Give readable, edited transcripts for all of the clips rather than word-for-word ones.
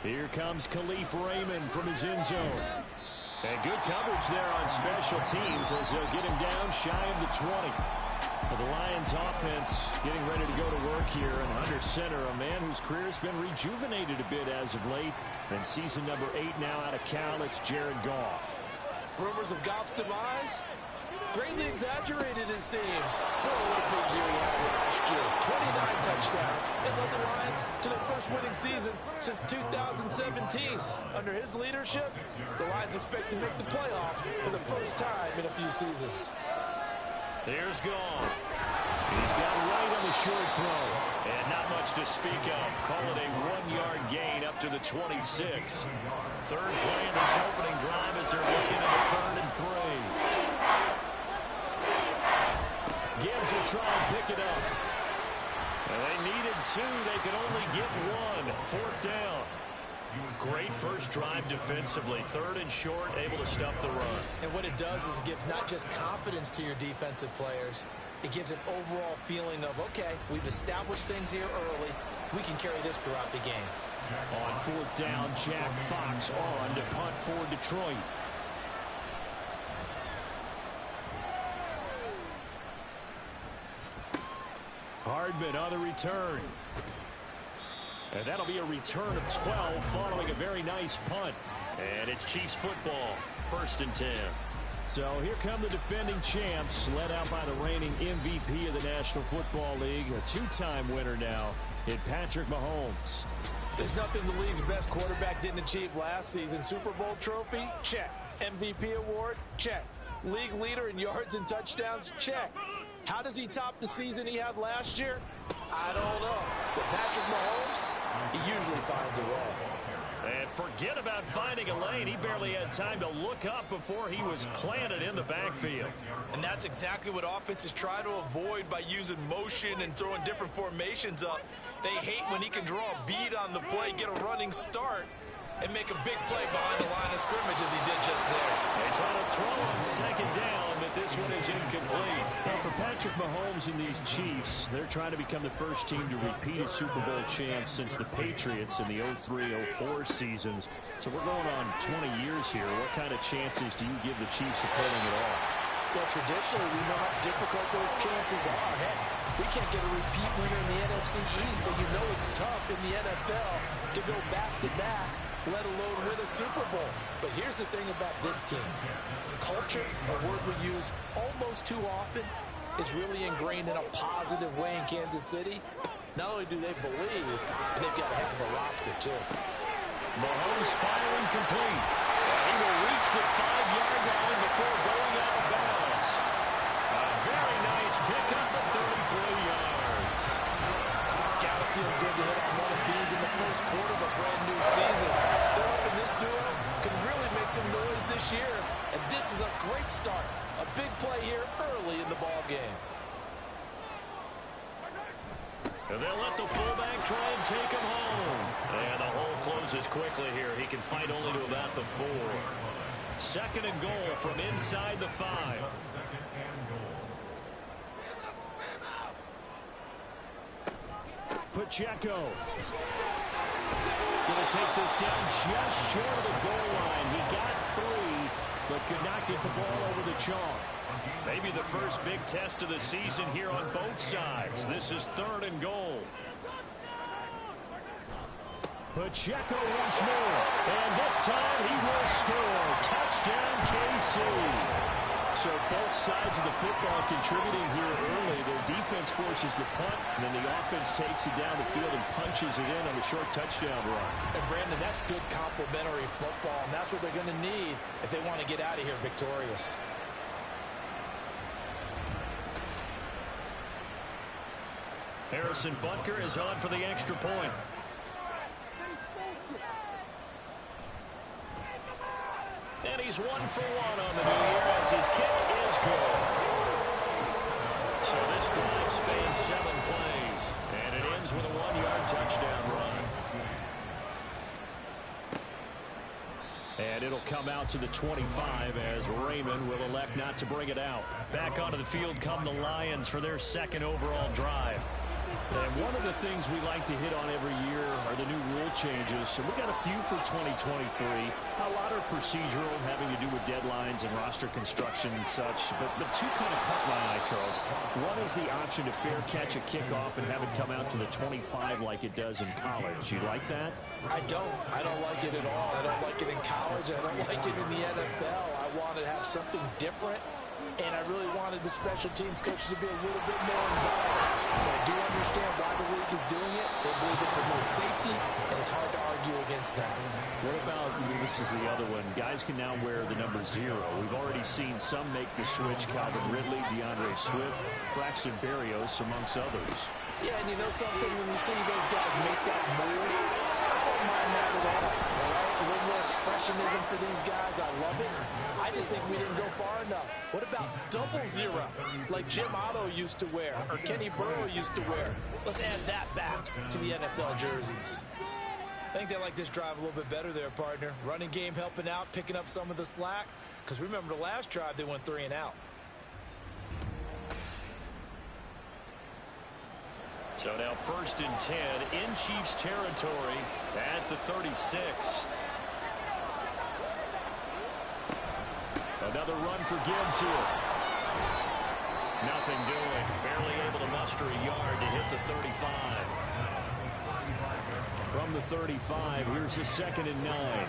Here comes Khalif Raymond from his end zone. And good coverage there on special teams as they'll get him down shy of the 20. Well, the Lions offense getting ready to go to work here. And under center, a man whose career has been rejuvenated a bit as of late. And season number 8 now out of Cal, it's Jared Goff. Rumors of Goff's demise? Greatly exaggerated, it seems. Oh, what a big year he had last year. 29 touchdowns. It led the Lions to their first winning season since 2017. Under his leadership, the Lions expect to make the playoffs for the first time in a few seasons. There's Goff. He's got right on the short throw. And not much to speak of. Call it a 1-yard gain up to the 26. Third play in this opening drive as they're looking at the 3rd and 3. Gibbs will try and pick it up. And they needed 2. They could only get 1. 4th down. Great first drive defensively. 3rd and short, able to stop the run. And what it does is it gives not just confidence to your defensive players, it gives an overall feeling of, okay, we've established things here early. We can carry this throughout the game. On 4th down, Jack Fox on to punt for Detroit. Hardman on the return. And that'll be a return of 12 following a very nice punt. And it's Chiefs football, 1st and 10. So here come the defending champs, led out by the reigning MVP of the National Football League, a 2-time winner now in Patrick Mahomes. There's nothing the league's best quarterback didn't achieve last season. Super Bowl trophy? Check. MVP award? Check. League leader in yards and touchdowns? Check. How does he top the season he had last year? I don't know. But Patrick Mahomes, he usually finds a way. And forget about finding a lane. He barely had time to look up before he was planted in the backfield. And that's exactly what offenses try to avoid by using motion and throwing different formations up. They hate when he can draw a bead on the play, get a running start, and make a big play behind the line of scrimmage as he did just there. They try to throw on 2nd down, but this one is incomplete. Now for Patrick Mahomes and these Chiefs, they're trying to become the first team to repeat as Super Bowl champs since the Patriots in the 03-04 seasons. So we're going on 20 years here. What kind of chances do you give the Chiefs of pulling it off? Well, traditionally, we know how difficult those chances are. Heck, we can't get a repeat winner in the NFC East, so you know it's tough in the NFL to go back-to-back, let alone win a Super Bowl. But here's the thing about this team. Culture, a word we use almost too often, is really ingrained in a positive way in Kansas City. Not only do they believe, but they've got a heck of a roster, too. Mahomes firing complete. He will reach the 5-yard line before going out of bounds. A very nice pickup at 33 yards. It's got to feel good to hit on one of these in the first quarter of a brand new season. They're hoping this duo can really make some noise this year, and this is a great start. A big play here early in the ball game. And they'll let the fullback try and take him home. And the hole closes quickly here. He can fight only to about the 4. 2nd and goal from inside the 5. Pacheco. Going to take this down just short of the goal line. He got 3, but could not get the ball over the chalk. Maybe the first big test of the season here on both sides. This is 3rd and goal. Pacheco once more. And this time he will score. Touchdown, KC. So both sides of the football contributing here early. Their defense forces the punt, and then the offense takes it down the field and punches it in on a short touchdown run. And Brandon, that's good complementary football, and that's what they're going to need if they want to get out of here victorious. Harrison Butker is on for the extra point. And he's 1 for 1 on the new year as his kick is good. So this drive spans 7 plays, and it ends with a 1-yard touchdown run. And it'll come out to the 25 as Raymond will elect not to bring it out. Back onto the field come the Lions for their 2nd overall drive. And one of the things we like to hit on every year are the new rule changes. And we got a few for 2023. A lot are procedural, having to do with deadlines and roster construction and such. But two kind of caught my eye, Charles. One is the option to fair catch a kickoff and have it come out to the 25 like it does in college. You like that? I don't. I don't like it at all. I don't like it in college. I don't like it in the NFL. I want to have something different. And I really wanted the special teams coaches to be a little bit more involved. But I do understand why the league is doing it. They believe it promotes safety, and it's hard to argue against that. What about, this is the other one, guys can now wear the number 0. We've already seen some make the switch, Calvin Ridley, DeAndre Swift, Braxton Berrios, amongst others. Yeah, and you know something, when you see those guys make that move, I don't mind that at all. All right? A little more expressionism for these guys. I love it. I just think we didn't go far enough. What about double 0, like Jim Otto used to wear, or Kenny Burrow used to wear? Let's add that back to the NFL jerseys. I think they like this drive a little bit better there, partner. Running game helping out, picking up some of the slack. Because remember, the last drive, they went 3 and out. So now 1st and 10 in Chiefs territory at the 36. Another run for Gibbs here. Nothing doing. Barely able to muster a yard to hit the 35. From the 35, here's a 2nd and 9.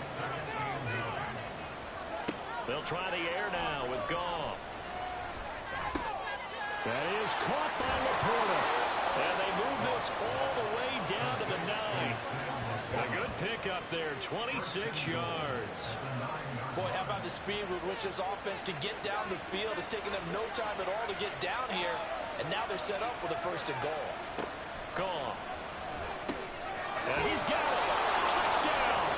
They'll try the air now with Goff. That is caught by Laporta. And they move this all the way down to the 9. A good pickup there, 26 yards. Boy, how about the speed with which this offense can get down the field? It's taken them no time at all to get down here. And now they're set up with a 1st and goal. Goff. And he's got it. Touchdown.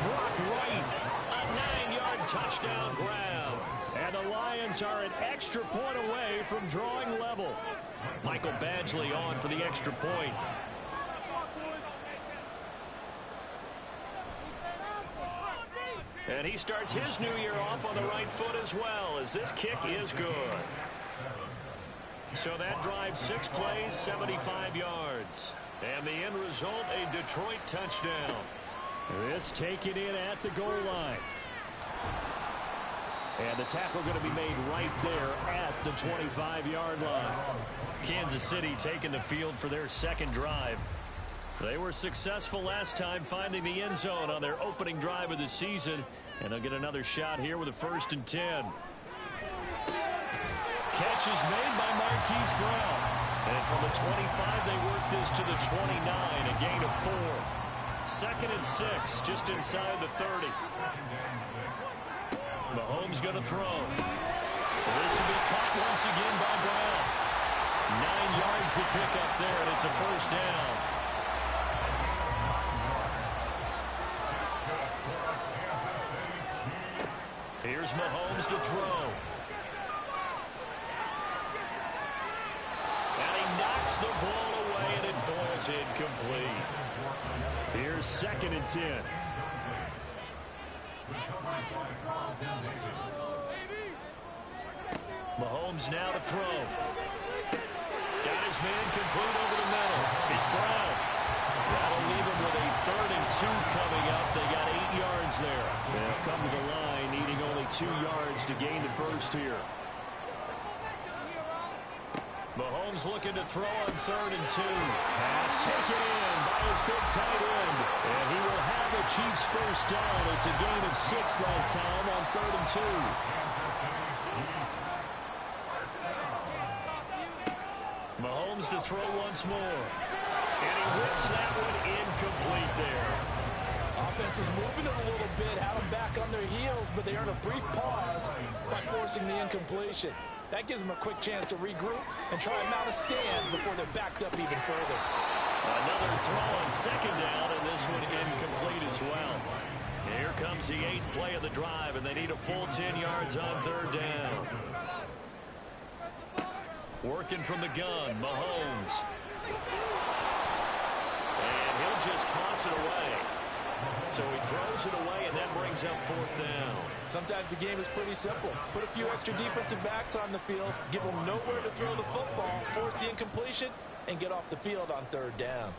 Brock Wright, a 9-yard touchdown grab. And the Lions are an extra point away from drawing level. Michael Badgley on for the extra point. And he starts his new year off on the right foot as well, as this kick is good. So that drives 6 plays, 75 yards. And the end result, a Detroit touchdown. This taken in at the goal line. And the tackle going to be made right there at the 25-yard line. Kansas City taking the field for their 2nd drive. They were successful last time finding the end zone on their opening drive of the season. And they'll get another shot here with a 1st and 10. Catch is made by Marquise Brown. And from the 25, they work this to the 29, a gain of 4. 2nd and 6, just inside the 30. Mahomes going to throw. This will be caught once again by Brown. 9 yards to pick up there, and it's a 1st down. Here's Mahomes to throw. And he knocks the ball away, and it falls incomplete. Here's 2nd and 10. Mahomes now to throw. Got his man complete over the middle. It's Brown. That'll leave him with a 3rd and 2 coming up. They got 8 yards there. They'll come to the line, needing only 2 yards to gain the 1st here. Mahomes looking to throw on 3rd and 2. Pass taken in by his big tight end. And he will have the Chiefs 1st down. It's a gain of 6 that time on 3rd and 2. Mahomes to throw once more. And he whips that one incomplete there. Offense was moving it a little bit, had them back on their heels, but they earned a brief pause by forcing the incompletion. That gives them a quick chance to regroup and try and mount a stand before they're backed up even further. Another throw on 2nd down, and this one incomplete as well. Here comes the 8th play of the drive, and they need a full 10 yards on 3rd down. Working from the gun, Mahomes. And he'll just toss it away. So he throws it away, and that brings up 4th down. Sometimes the game is pretty simple. Put a few extra defensive backs on the field, give them nowhere to throw the football, force the incompletion, and get off the field on third down.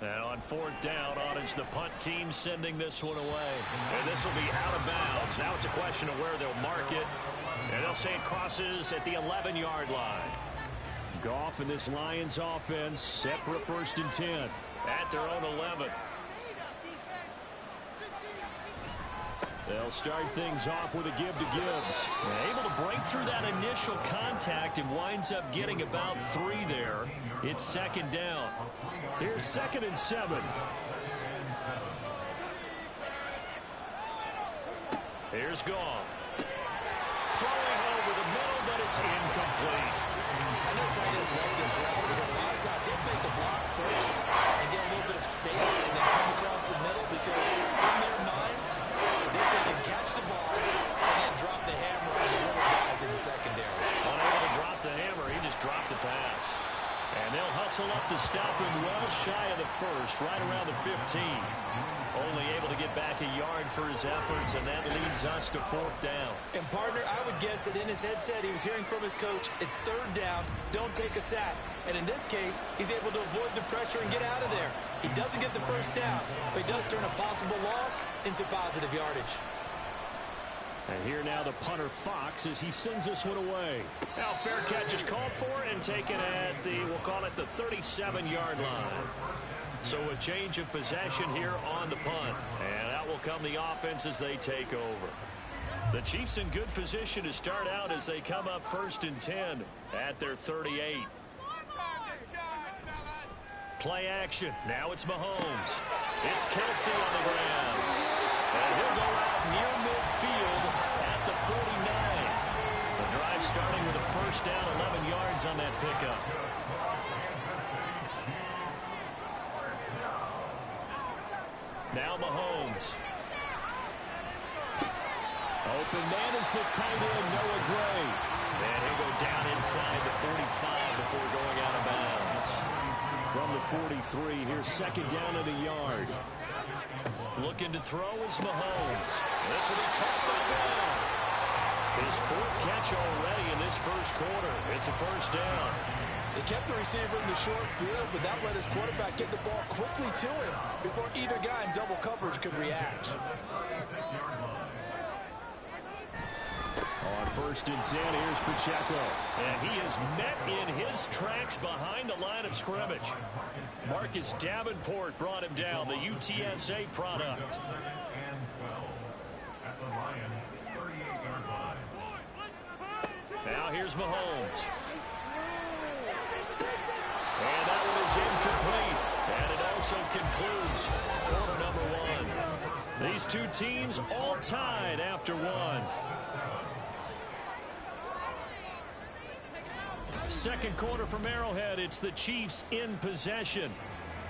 And on fourth down, on is the punt team sending this one away. And this will be out of bounds. Now it's a question of where they'll mark it. And they'll say it crosses at the 11-yard line. Goff and this Lions offense set for a 1st and 10 at their own 11. They'll start things off with a give to Gibbs. Able to break through that initial contact and winds up getting about 3 there. It's 2nd down. Here's 2nd and 7. Here's Goff. Throwing over the middle, but it's incomplete. I know tight ends like this route because a lot of times they'll fake the block first and get a little bit of space and then come across the middle because in their mind, they can catch the ball and then drop the hammer on the little guys in the secondary. Unable to drop the hammer, he just dropped the pass. And they'll hustle up to stop him well shy of the 1st, right around the 15. Only able to get back a yard for his efforts, and that leads us to 4th down. And, partner, I would guess that in his headset he was hearing from his coach, it's 3rd down, don't take a sack. And in this case, he's able to avoid the pressure and get out of there. He doesn't get the 1st down, but he does turn a possible loss into positive yardage. And here now the punter Fox as he sends this one away. Now fair catch is called for and taken at the, we'll call it the 37-yard line. So a change of possession here on the punt. And out will come the offense as they take over. The Chiefs in good position to start out as they come up 1st and 10 at their 38. Play action. Now it's Mahomes. It's Kelsey on the ground. And he'll go out near midfield at the 49. The drive starting with a 1st down, 11 yards on that pickup. Now Mahomes. Open man is the tight end, Noah Gray. And he'll go down inside the 45 before going out of bounds. From the 43, here's 2nd down at a yard. Looking to throw is Mahomes. This will be caught by Brown. His 4th catch already in this 1st quarter. It's a 1st down. They kept the receiver in the short field, but that let his quarterback get the ball quickly to him before either guy in double coverage could react. On 1st and 10, here's Pacheco. And he is met in his tracks behind the line of scrimmage. Marcus Davenport brought him down, the UTSA product. Now here's Mahomes. And that one is incomplete. And it also concludes quarter number 1. These two teams all tied after 1. 2nd quarter from Arrowhead. It's the Chiefs in possession.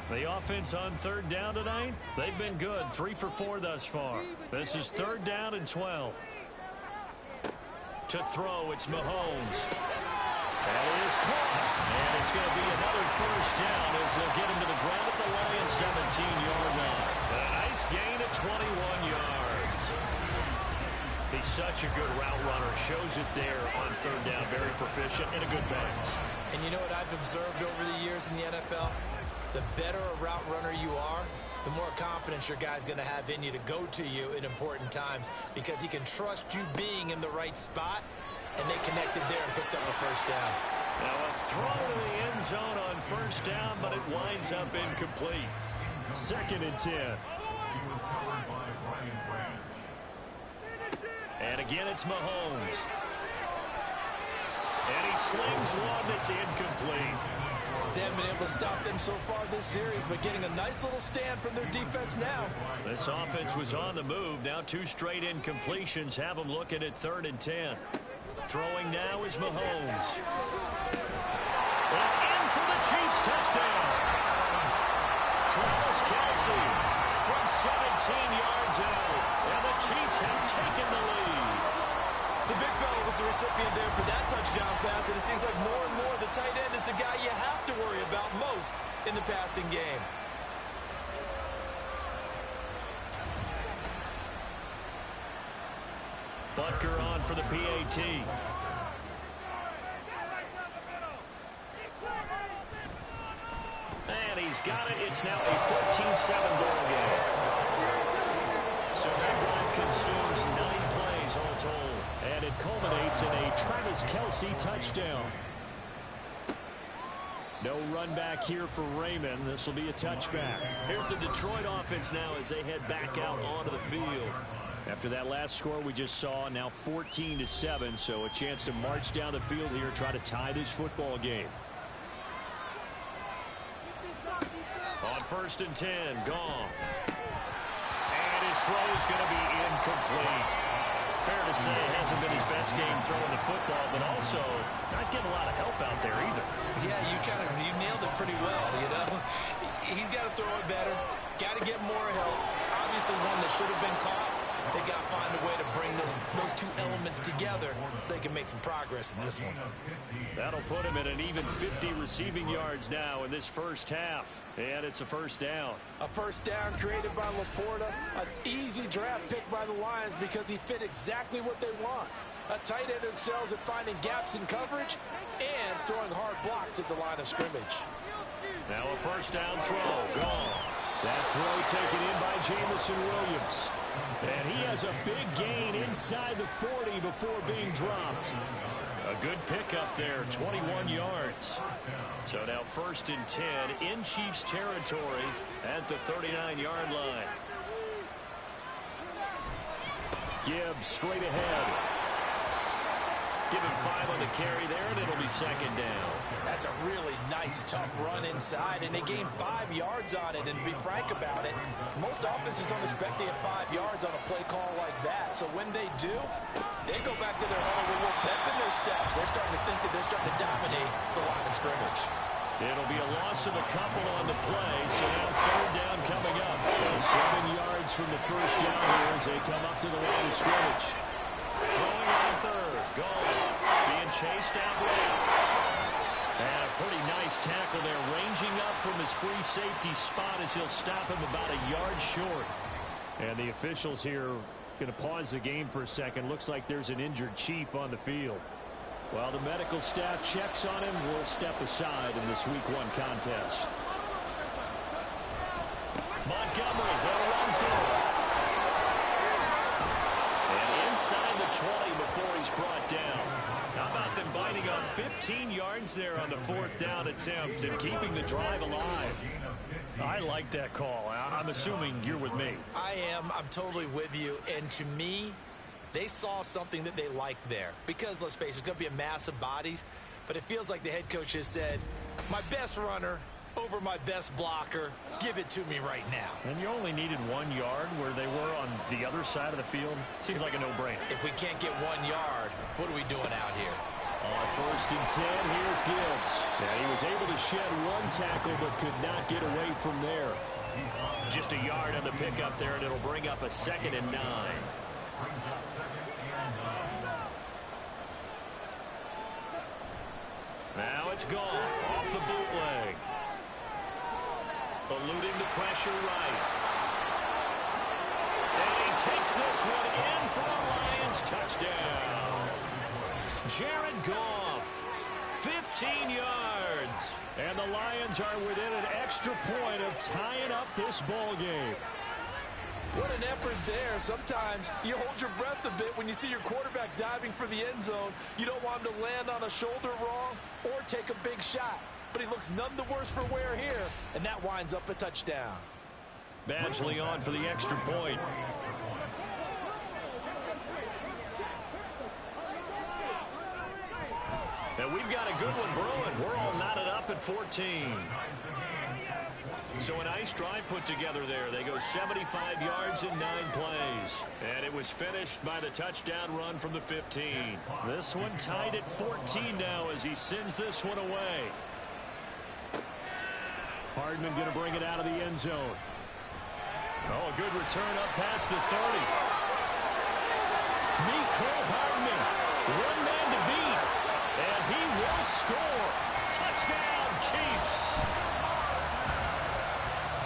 The offense on 3rd down tonight, they've been good. 3 for 4 thus far. This is 3rd down and 12. To throw, it's Mahomes. That is caught. And it's going to be another 1st down as they'll get him to the ground at the Lions' 17-yard line. And a nice gain of 21 yards. He's such a good route runner. Shows it there on 3rd down. Very proficient and a good pass. And you know what I've observed over the years in the NFL? The better a route runner you are, the more confidence your guy's going to have in you to go to you in important times because he can trust you being in the right spot, and they connected there and picked up a 1st down. Now a throw in the end zone on 1st down, but it winds up incomplete. 2nd and 10. And again, it's Mahomes. And he slings one that's incomplete. They haven't been able to stop them so far this series, but getting a nice little stand from their defense now. This offense was on the move. Now 2 straight incompletions have them looking at 3rd and 10. Throwing now is Mahomes. And in for the Chiefs touchdown. Travis Kelce from 17 yards out. And the Chiefs have taken the lead. The big fella was the recipient there for that touchdown pass, and it seems like more and more the tight end is the guy you have to worry about most in the passing game. Butker on for the PAT. He's got it. It's now a 14-7 ball game. So that drive consumes 9 plays all told. And it culminates in a Travis Kelce touchdown. No run back here for Raymond. This will be a touchback. Here's the Detroit offense now as they head back out onto the field. After that last score we just saw, now 14-7, so a chance to march down the field here, try to tie this football game. On 1st and 10, Goff. And his throw is going to be incomplete. Fair to say it hasn't been his best game throwing the football, but also not getting a lot of help out there either. Yeah, you nailed it pretty well, you know. He's got to throw it better. Got to get more help. Obviously one that should have been caught. They got to find a way to bring those two elements together so they can make some progress in this one. That'll put him at an even 50 receiving yards now in this first half. And it's a first down. A first down created by Laporta. An easy draft pick by the Lions because he fit exactly what they want. A tight end excels at finding gaps in coverage and throwing hard blocks at the line of scrimmage. Now a first down throw. Gone. That throw taken in by Jamison Williams. And he has a big gain inside the 40 before being dropped. A good pickup there, 21 yards. So now 1st and 10 in Chiefs territory at the 39-yard line. Gibbs straight ahead. Give him 5 on the carry there, and it'll be 2nd down. That's a really nice, tough run inside, and they gained 5 yards on it. And to be frank about it, most offenses don't expect to get 5 yards on a play call like that. So when they do, they go back to their huddle with a little pep in their steps. They're starting to think that they're starting to dominate the line of scrimmage. It'll be a loss of a couple on the play, so now 3rd down coming up. So 7 yards from the first down here as they come up to the line of scrimmage. Throwing on 3rd. Goff being chased out left. And a pretty nice tackle there, ranging up from his free safety spot as he'll stop him about a yard short. And the officials here going to pause the game for a second. Looks like there's an injured Chief on the field. While the medical staff checks on him, we'll step aside in this Week 1 contest. Montgomery, they'll run through. And inside the 20 before he's brought down. How about them biting up 15 yards there on the 4th down attempt and keeping the drive alive? I like that call. I'm assuming you're with me. I am. I'm totally with you. And to me, they saw something that they liked there. Because, let's face it, it's going to be a mass of bodies. But it feels like the head coach has said, my best runner over my best blocker, give it to me right now. And you only needed 1 yard where they were on the other side of the field. Seems like a no-brainer. If we can't get 1 yard, what are we doing out here? On 1st and 10, here's Gibbs. Now, he was able to shed 1 tackle but could not get away from there. Just a yard on the pickup there, and it'll bring up a 2nd and 9. Now it's Goff off the bootleg. Eluding the pressure right. And he takes this one in for a Lions touchdown. Jared Goff, 15 yards. And the Lions are within an extra point of tying up this ball game. What an effort there. Sometimes you hold your breath a bit when you see your quarterback diving for the end zone. You don't want him to land on a shoulder wrong or take a big shot. But he looks none the worse for wear here, and that winds up a touchdown. Badgley on for the extra point. And we've got a good one brewing. We're all knotted up at 14. So a nice drive put together there. They go 75 yards in 9 plays. And it was finished by the touchdown run from the 15. This one tied at 14 now as he sends this one away. Hardman going to bring it out of the end zone. Oh, a good return up past the 30. Mecole Hardman, one man to beat. And he will score. Touchdown, Chiefs.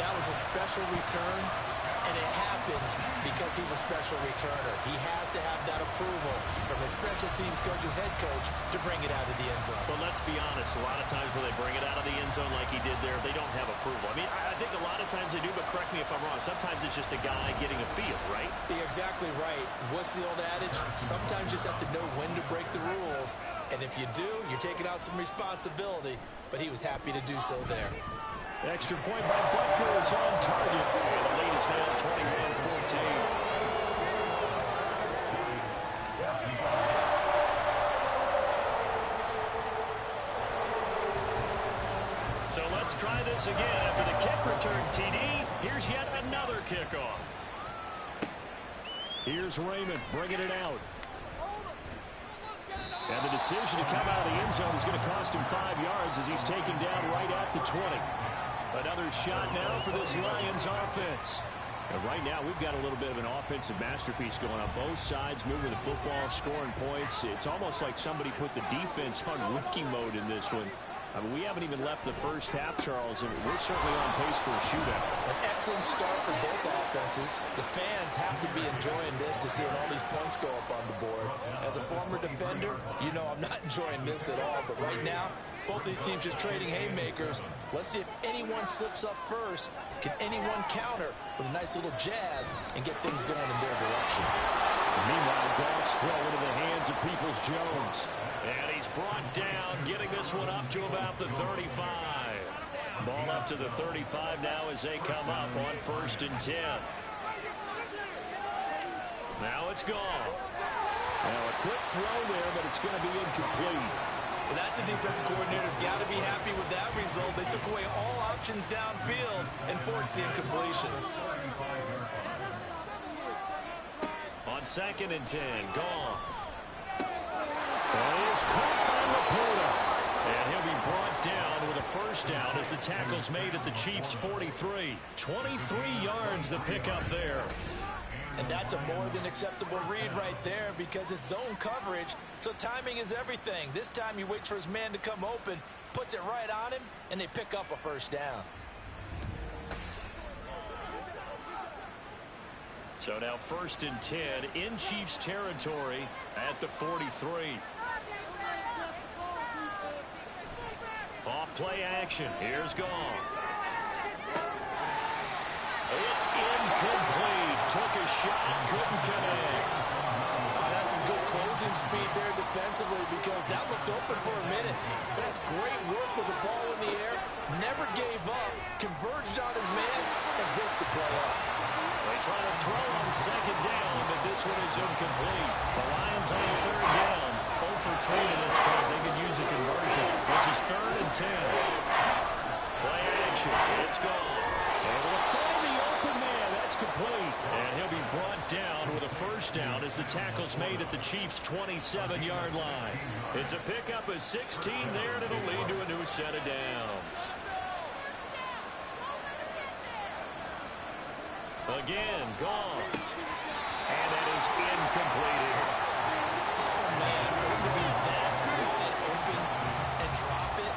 That was a special return, and it happened happened because he's a special returner. He has to have that approval from his special teams coach's head coach to bring it out of the end zone. But let's be honest, a lot of times when they bring it out of the end zone like he did there, they don't have approval. I mean, I think a lot of times they do, but correct me if I'm wrong. Sometimes it's just a guy getting a feel, right? You're exactly right. What's the old adage? Sometimes you just have to know when to break the rules. And if you do, you're taking out some responsibility. But he was happy to do so there. Extra point by Butker is on target. And the lead is now 21-14. So let's try this again. After the kick return TD, here's yet another kickoff. Here's Raymond bringing it out. And the decision to come out of the end zone is going to cost him 5 yards as he's taken down right at the 20. Another shot now for this Lions offense. And right now, we've got a little bit of an offensive masterpiece going on both sides, moving the football, scoring points. It's almost like somebody put the defense on rookie mode in this one. I mean, we haven't even left the first half, Charles, and we're certainly on pace for a shootout. An excellent start for both offenses. The fans have to be enjoying this to see all these points go up on the board. As a former defender, you know I'm not enjoying this at all. But right now, both these teams just trading haymakers. Let's see if anyone slips up first. Can anyone counter with a nice little jab and get things going in their direction? Meanwhile, Goff's throw into the hands of Peoples-Jones. And he's brought down, getting this one up to about the 35. Ball up to the 35 now as they come up on 1st and 10. Now it's gone. Now a quick throw there, but it's going to be incomplete. Well, that's a defensive coordinator's got to be happy with that result. They took away all options downfield and forced the incompletion. On 2nd and 10, Goff. Is caught by Laporta. And he'll be brought down with a first down as the tackle's made at the Chiefs' 43. 23 yards the pickup there. And that's a more than acceptable read right there because it's zone coverage, so timing is everything. This time he waits for his man to come open, puts it right on him, and they pick up a first down. So now 1st and 10 in Chiefs territory at the 43. Off play action. Here's Goff. It's incomplete. Took a shot, couldn't connect. That's some good closing speed there defensively because that looked open for a minute. That's great work with the ball in the air. Never gave up, converged on his man, and broke the play up. They try to throw on 2nd down, but this one is incomplete. The Lions on 3rd down. 0 for 3 to this point. They could use a conversion. This is 3rd and 10. Play action. It's gone. Able to find the open man. That's complete. And he'll be brought down with a first down as the tackle's made at the Chiefs' 27-yard line. It's a pickup of 16 there, and it'll lead to a new set of downs. Again, Goff. And that is incomplete. Oh, man, for him to be that good and open and drop it.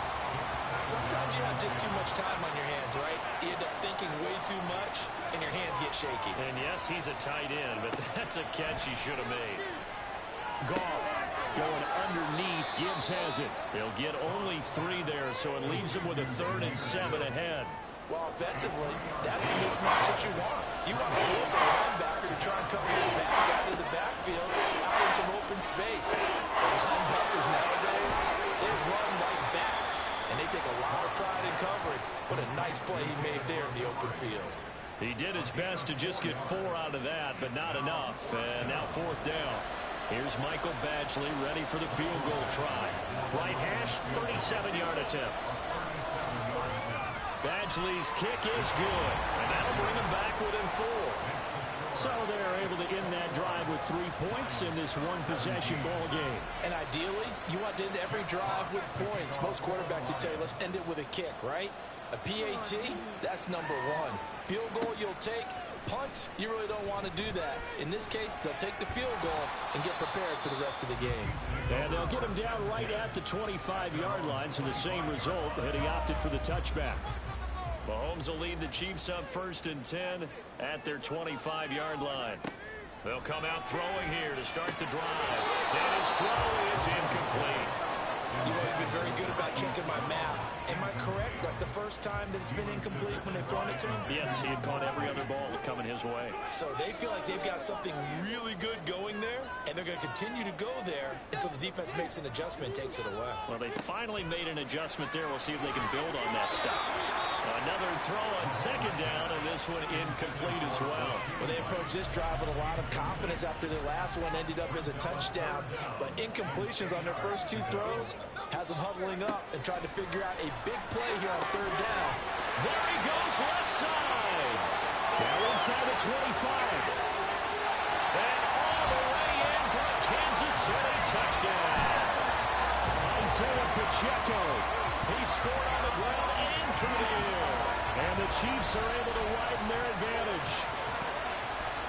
Sometimes you have just too much time on your hands, right? You end up thinking way too much, and your hands get shaky. And yes, he's a tight end, but that's a catch he should have made. Goff going underneath. Gibbs has it. They'll get only 3 there, so it leaves him with a 3rd and 7 ahead. Well, offensively, that's the mismatch that you want. You want to force a linebacker to try and cover your back out of the backfield, out in some open space. The linebackers nowadays, they run like backs, and they take a lot of pride in covering. What a nice play he made there in the open field. He did his best to just get 4 out of that, but not enough. And now 4th down. Here's Michael Badgley ready for the field goal try. Right hash, 37-yard attempt. Badgley's kick is good, and that'll bring him back within 4. So they're able to end that drive with 3 points in this one-possession ball game. And ideally, you want to end every drive with points. Most quarterbacks would tell you, let's end it with a kick, right? A PAT, that's number 1. Field goal you'll take. Punts, you really don't want to do that. In this case, they'll take the field goal and get prepared for the rest of the game. And they'll get him down right at the 25-yard line, so the same result, but he opted for the touchback. Mahomes will lead the Chiefs up 1st and 10 at their 25-yard line. They'll come out throwing here to start the drive. And his throw is incomplete. You've always been very good about checking my math. Am I correct? That's the first time that it's been incomplete when they've thrown it to him? Yes, he had caught every other ball coming his way. So they feel like they've got something really good going there, and they're going to continue to go there until the defense makes an adjustment and takes it away. Well, they finally made an adjustment there. We'll see if they can build on that stop. Another throw on 2nd down, and this one incomplete as well. Well, they approached this drive with a lot of confidence after their last one ended up as a touchdown. But incompletions on their first 2 throws has them huddling up and trying to figure out a big play here on 3rd down. There he goes, left side. Now inside the 25. And all the way in for a Kansas City touchdown. Isaiah Pacheco. He scored on the ground and through the air. And the Chiefs are able to widen their advantage.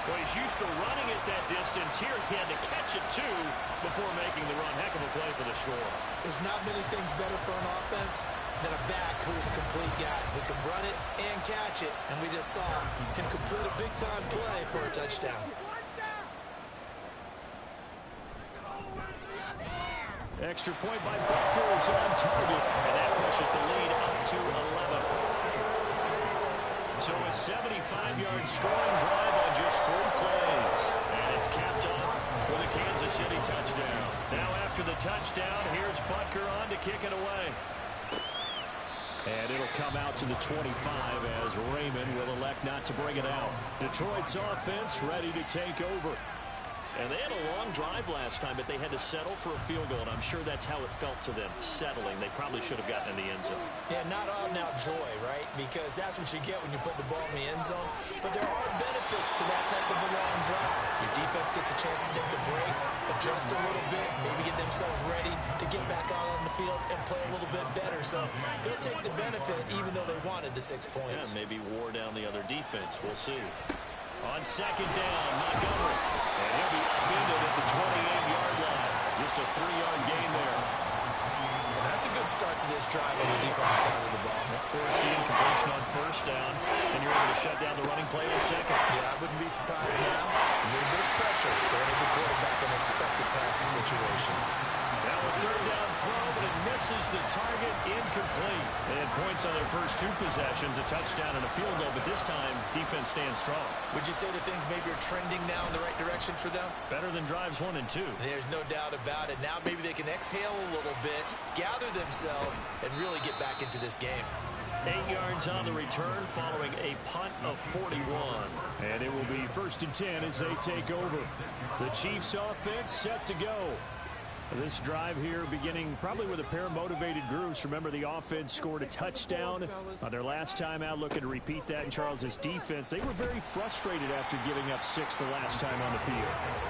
Well, he's used to running it that distance. Here he had to catch it, too, before making the run. Heck of a play for the score. There's not many things better for an offense than a back who's a complete guy who can run it and catch it. And we just saw him complete a big-time play for a touchdown. Extra point by Butker is on target, and that pushes the lead up to 11. So a 75-yard scoring drive on just 3 plays. And it's capped off with a Kansas City touchdown. Now after the touchdown, here's Butker on to kick it away. And it'll come out to the 25 as Raymond will elect not to bring it out. Detroit's offense ready to take over. And they had a long drive last time, but they had to settle for a field goal, and I'm sure that's how it felt to them, settling. They probably should have gotten in the end zone. Yeah, not all now joy, right? Because that's what you get when you put the ball in the end zone. But there are benefits to that type of a long drive. Your defense gets a chance to take a break, adjust a little bit, maybe get themselves ready to get back out on the field and play a little bit better. So they'll take the benefit even though they wanted the 6 points. Yeah, maybe wore down the other defense. We'll see. On 2nd down, Montgomery. And he'll be upended at the 28-yard line. Just a 3-yard gain there. And that's a good start to this drive on the defensive side of the ball. Forcing completion on 1st down, and you're able to shut down the running play in 2nd. Yeah, I wouldn't be surprised now. A little bit of pressure going at the quarterback in an expected passing situation. Now a 3rd down throw, but it misses the target, incomplete. They had points on their first 2 possessions, a touchdown and a field goal, but this time, defense stands strong. Would you say that things maybe are trending now in the right direction for them? Better than drives 1 and 2. There's no doubt about it. Now maybe they can exhale a little bit, gather themselves, and really get back into this game. 8 yards on the return following a punt of 41. And it will be 1st and 10 as they take over. The Chiefs offense set to go. This drive here beginning probably with a pair of motivated groups. Remember, the offense scored a touchdown on their last time out, looking to repeat that in Charles's defense. They were very frustrated after giving up 6 the last time on the field.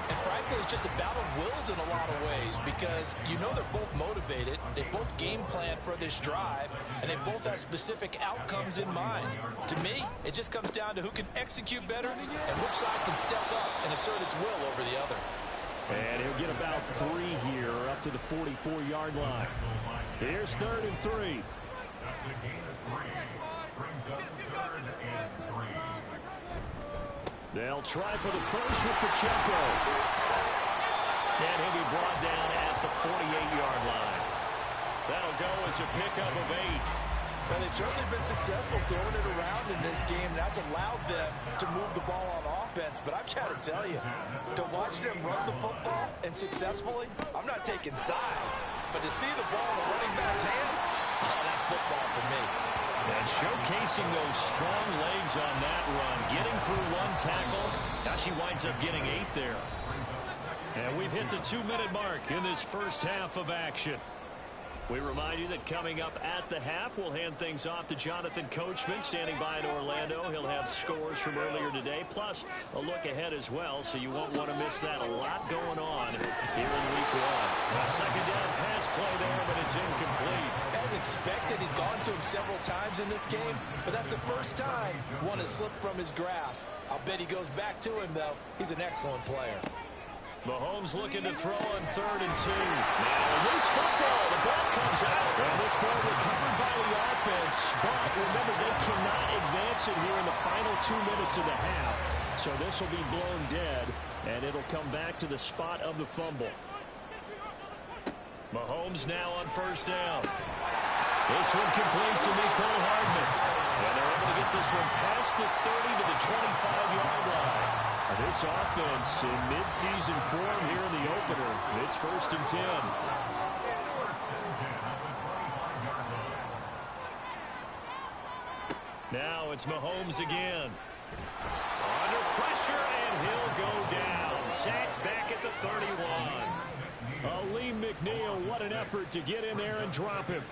And frankly, it's just a battle of wills in a lot of ways because you know they're both motivated. They both game plan for this drive, and they both have specific outcomes in mind. To me, it just comes down to who can execute better and which side can step up and assert its will over the other. And he'll get about 3 here up to the 44-yard line. Here's 3rd and 3. They'll try for the first with Pacheco. And he'll be brought down at the 48-yard line. That'll go as a pickup of 8. Well, they've certainly been successful throwing it around in this game. That's allowed them to move the ball on offense. But I've got to tell you, to watch them run the football and successfully, I'm not taking sides. But to see the ball in the running back's hands, oh, that's football for me. And showcasing those strong legs on that run, getting through 1 tackle. Now she winds up getting 8 there. And we've hit the 2-minute mark in this first half of action. We remind you that coming up at the half, we'll hand things off to Jonathan Coachman, standing by in Orlando. He'll have scores from earlier today, plus a look ahead as well, so you won't want to miss that. A lot going on here in week 1. A 2nd down pass play there, but it's incomplete. As expected, he's gone to him several times in this game, but that's the first time one has slipped from his grasp. I'll bet he goes back to him, though. He's an excellent player. Mahomes looking to throw on 3rd and 2. Now loose football. The ball comes out. And this ball recovered by the offense. But remember, they cannot advance it here in the final 2 minutes of the half. So this will be blown dead, and it'll come back to the spot of the fumble. Mahomes now on 1st down. This one complete to Mecole Hardman. And they're able to get this one past the 30 to the 25-yard line. This offense in midseason form here in the opener. It's 1st and 10. Now it's Mahomes again. Under pressure, and he'll go down. Sacked back at the 31. Lee McNeil, what an effort to get in there and drop him.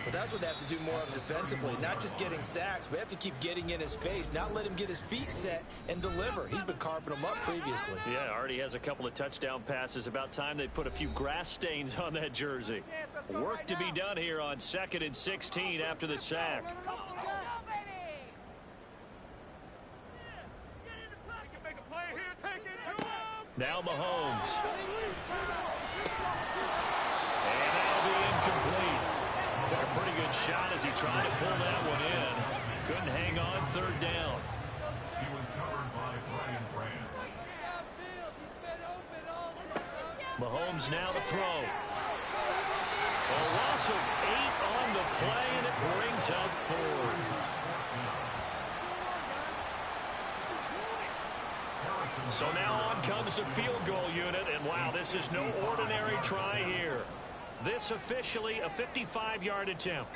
But that's what they have to do more of defensively. Not just getting sacks, but they have to keep getting in his face, not let him get his feet set and deliver. He's been carving them up previously. Yeah, already has a couple of touchdown passes. About time they put a few grass stains on that jersey. Work to be done here on 2nd and 16 after the sack. Now Mahomes. And that'll be incomplete. Took a pretty good shot as he tried to pull that one in. Couldn't hang on 3rd down. He was covered by Brian Branch. Mahomes now to throw. A loss of 8 on the play, and it brings up 4th. So now on comes the field goal unit, and wow, this is no ordinary try here. This officially a 55-yard attempt.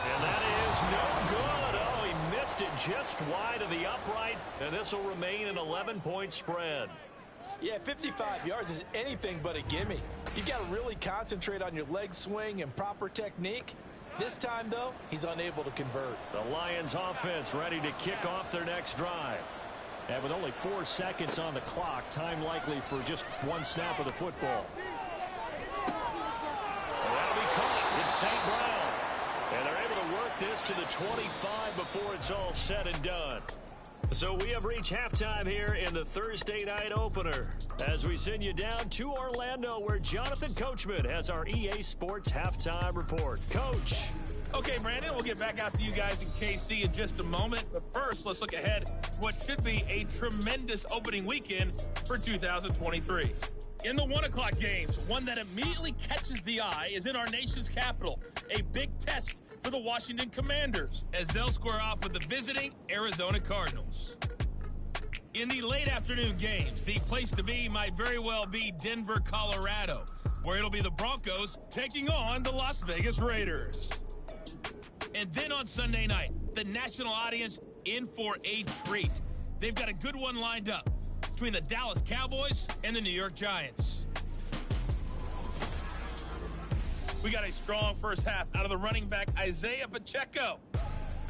And that is no good. Oh, he missed it just wide of the upright, and this will remain an 11-point spread. Yeah, 55 yards is anything but a gimme. You've got to really concentrate on your leg swing and proper technique. This time, though, he's unable to convert. The Lions offense ready to kick off their next drive. And with only 4 seconds on the clock, time likely for just 1 snap of the football. And that'll be caught. It's St. Brown. And they're able to work this to the 25 before it's all said and done. So we have reached halftime here in the Thursday night opener as we send you down to Orlando, where Jonathan Coachman has our EA Sports halftime report. Coach. Okay, Brandon, we'll get back out to you guys in KC in just a moment. But first, let's look ahead to what should be a tremendous opening weekend for 2023. In the 1 o'clock games, one that immediately catches the eye is in our nation's capital, a big test for the Washington Commanders as they'll square off with the visiting Arizona Cardinals. In the late afternoon games, the place to be might very well be Denver, Colorado, where it'll be the Broncos taking on the Las Vegas Raiders. And then on Sunday night, the national audience in for a treat. They've got a good one lined up between the Dallas Cowboys and the New York Giants. We got a strong first half out of the running back Isaiah Pacheco.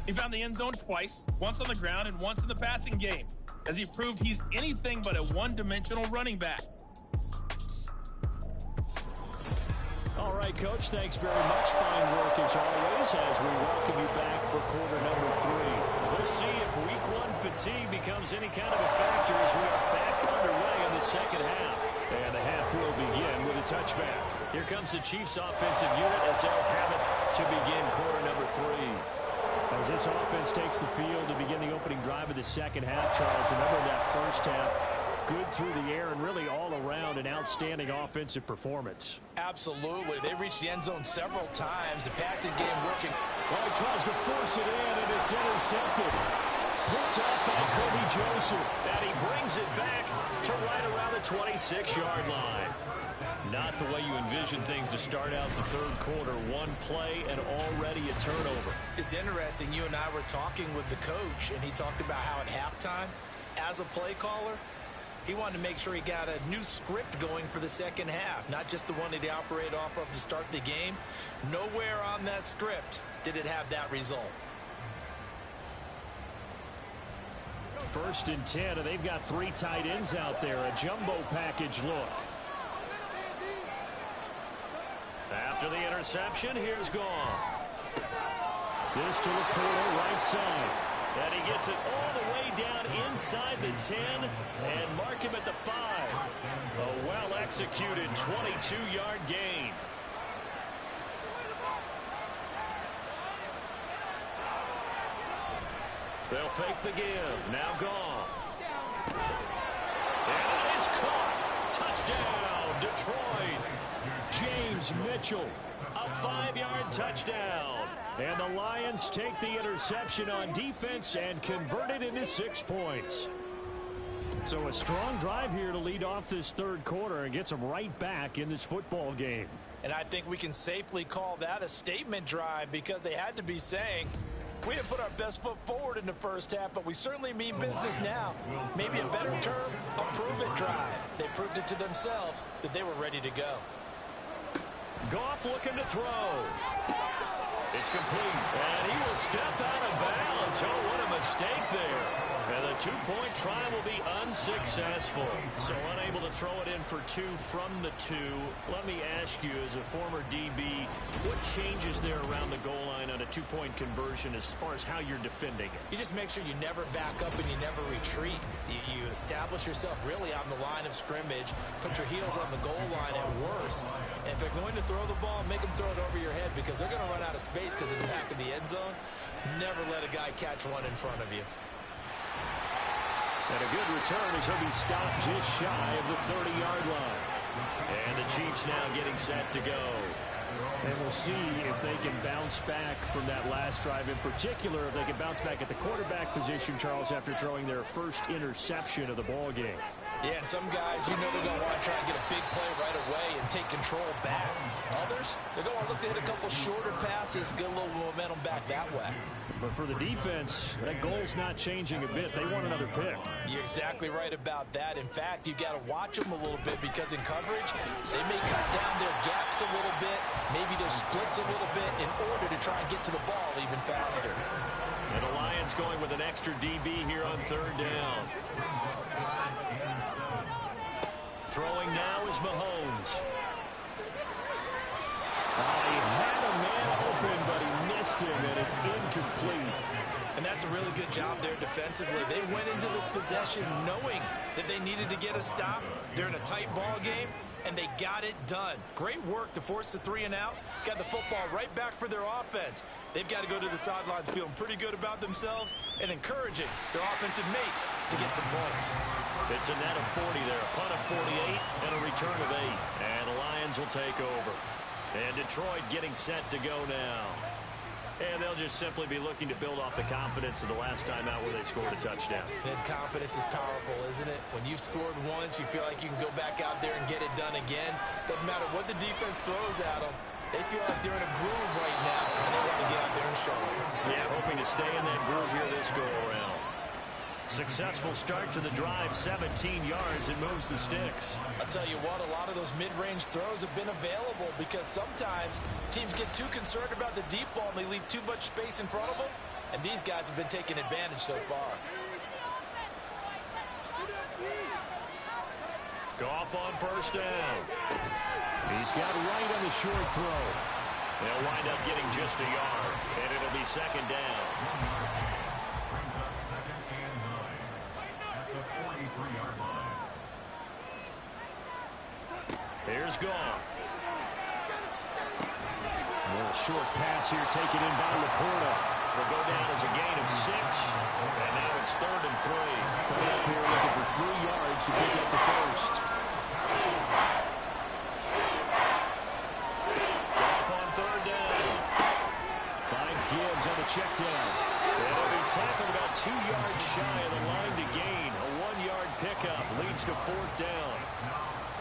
He found the end zone twice, once on the ground and once in the passing game, as he proved he's anything but a one-dimensional running back. All right, Coach, thanks very much. Fine work as always as we welcome you back for quarter number 3. We'll see if week 1 fatigue becomes any kind of a factor as we are back underway in the second half. And the half will begin with a touchback. Here comes the Chiefs offensive unit as they'll have it to begin quarter number 3. As this offense takes the field to begin the opening drive of the second half, Charles, remember that first half, good through the air and really all around an outstanding offensive performance. Absolutely. They reached the end zone several times. The passing game working. Well, he tries to force it in, and it's intercepted. Picked up by Kobe Joseph. And he brings it back to right around the 26-yard line. Not the way you envision things to start out the third quarter. One play and already a turnover. It's interesting. You and I were talking with the coach, and he talked about how at halftime, as a play caller, he wanted to make sure he got a new script going for the second half, not just the one that he operated off of to start the game. Nowhere on that script did it have that result. 1st and 10, and they've got 3 tight ends out there. A jumbo package look. After the interception, here's Goff. This to the corner, right side. And he gets it all the way down inside the 10 and mark him at the 5. A well-executed 22-yard gain. They'll fake the give. Now Goff. And it is caught. Touchdown, Detroit. James Mitchell, a 5-yard touchdown. And the Lions take the interception on defense and convert it into 6 points. So a strong drive here to lead off this third quarter and gets them right back in this football game. And I think we can safely call that a statement drive because they had to be saying, we didn't put our best foot forward in the first half, but we certainly mean business now. Maybe a better term, a prove-it drive. They proved it to themselves that they were ready to go. Goff looking to throw. It's complete, and he will step out of bounds. Oh, what a mistake there. And the 2-point try will be unsuccessful. So unable to throw it in for 2 from the 2. Let me ask you, as a former DB, what changes there around the goal line on a 2-point conversion as far as how you're defending it? You just make sure you never back up and you never retreat. You establish yourself really on the line of scrimmage, put your heels on the goal line at worst. And if they're going to throw the ball, make them throw it over your head because they're going to run out of space because of the back of the end zone. Never let a guy catch one in front of you. And a good return as he'll be stopped just shy of the 30-yard line. And the Chiefs now getting set to go. And we'll see if they can bounce back from that last drive. In particular, if they can bounce back at the quarterback position, Charles, after throwing their first interception of the ball game. Yeah, and some guys, you know they're going to want to try and get a big play right away and take control back. Others, they're going to look to hit a couple shorter passes, get a little momentum back that way. But for the defense, that goal's not changing a bit. They want another pick. You're exactly right about that. In fact, you've got to watch them a little bit because in coverage, they may cut down their gaps a little bit, maybe their splits a little bit in order to try and get to the ball even faster. And the Lions going with an extra DB here on third down. Throwing now is Mahomes. He had a man open, but he missed him, and it's incomplete. And that's a really good job there defensively. They went into this possession knowing that they needed to get a stop. They're in a tight ball game, and they got it done. Great work to force the 3 and out. Got the football right back for their offense. They've got to go to the sidelines feeling pretty good about themselves and encouraging their offensive mates to get some points. It's a net of 40 there, a punt of 48, and a return of 8. And the Lions will take over. And Detroit getting set to go now. And they'll just simply be looking to build off the confidence of the last time out where they scored a touchdown. And confidence is powerful, isn't it? When you've scored once, you feel like you can go back out there and get it done again. Doesn't matter what the defense throws at them. They feel like they're in a groove right now, and they want to get out there and show it. Yeah, hoping to stay in that groove here this go-around. Successful start to the drive, 17 yards, and moves the sticks. I'll tell you what, a lot of those mid-range throws have been available because sometimes teams get too concerned about the deep ball and they leave too much space in front of them, and these guys have been taking advantage so far. Goff on first down. He's got right on the short throw. They'll wind up getting just a yard, and it'll be second down. Here's Goff. A little short pass here taken in by Laporta. Will go down as a gain of 6. And now it's 3rd and 3. Coming up here looking for 3 yards to pick up the first. Goff on third down. Finds Gibbs on the check down. And he'll be tackled about 2 yards shy of the line to gain. A 1-yard pickup leads to 4th down.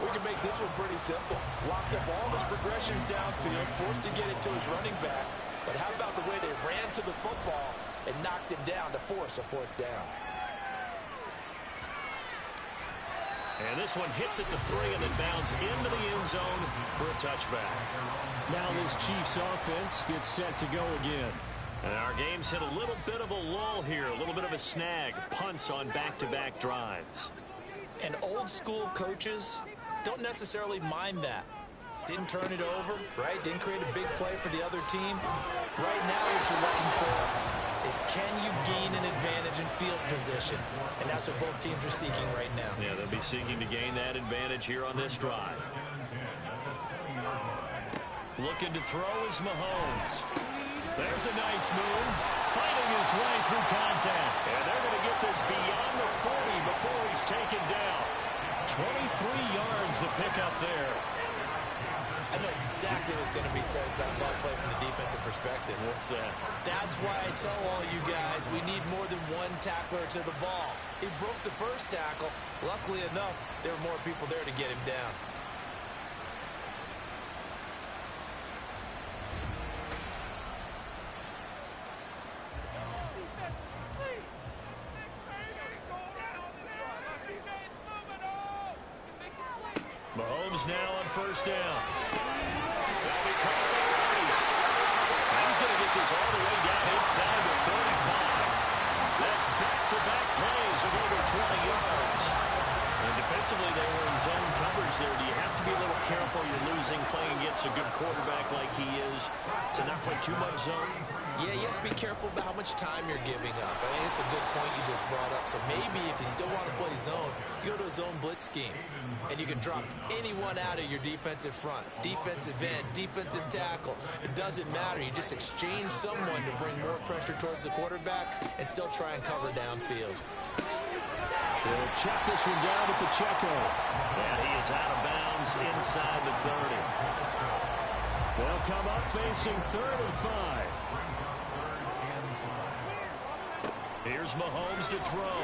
We can make this one pretty simple. Locked up all his progressions downfield, forced to get it to his running back. But how about the way they ran to the football and knocked him down to force a 4th down? And this one hits at the 3 and then bounds into the end zone for a touchback. Now this Chiefs offense gets set to go again. And our game's hit a little bit of a lull here, a little bit of a snag. Punts on back-to-back drives. And old school coaches don't necessarily mind that. Didn't turn it over, right? Didn't create a big play for the other team. Right now what you're looking for is, can you gain an advantage position. And that's what both teams are seeking right now. Yeah, they'll be seeking to gain that advantage here on this drive. Looking to throw is Mahomes. There's a nice move. Fighting his way through contact. And they're going to get this beyond the 40 before he's taken down. 23 yards to pick up there. I know exactly what's going to be said about that play from the defensive perspective. What's that? That's why I tell all you guys we need more than one tackler to the ball. He broke the first tackle. Luckily enough, there were more people there to get him down. Mahomes now on first down. That'll be caught by Rice. He's going to get this all the way down inside the 35. That's back-to-back plays of over 20 yards. And defensively, they were in zone coverage there. Do you have to be a little careful you're losing playing against a good quarterback like he is to not play too much zone? Yeah, you have to be careful about how much time you're giving up. I mean, it's a good point you just brought up. So maybe if you still want to play zone, you go to a zone blitz scheme. And you can drop anyone out of your defensive front. Defensive end, defensive tackle. It doesn't matter. You just exchange someone to bring more pressure towards the quarterback and still try and cover downfield. They'll check this one down to Pacheco. And he is out of bounds inside the 30. They'll come up facing 3rd and 5. Here's Mahomes to throw.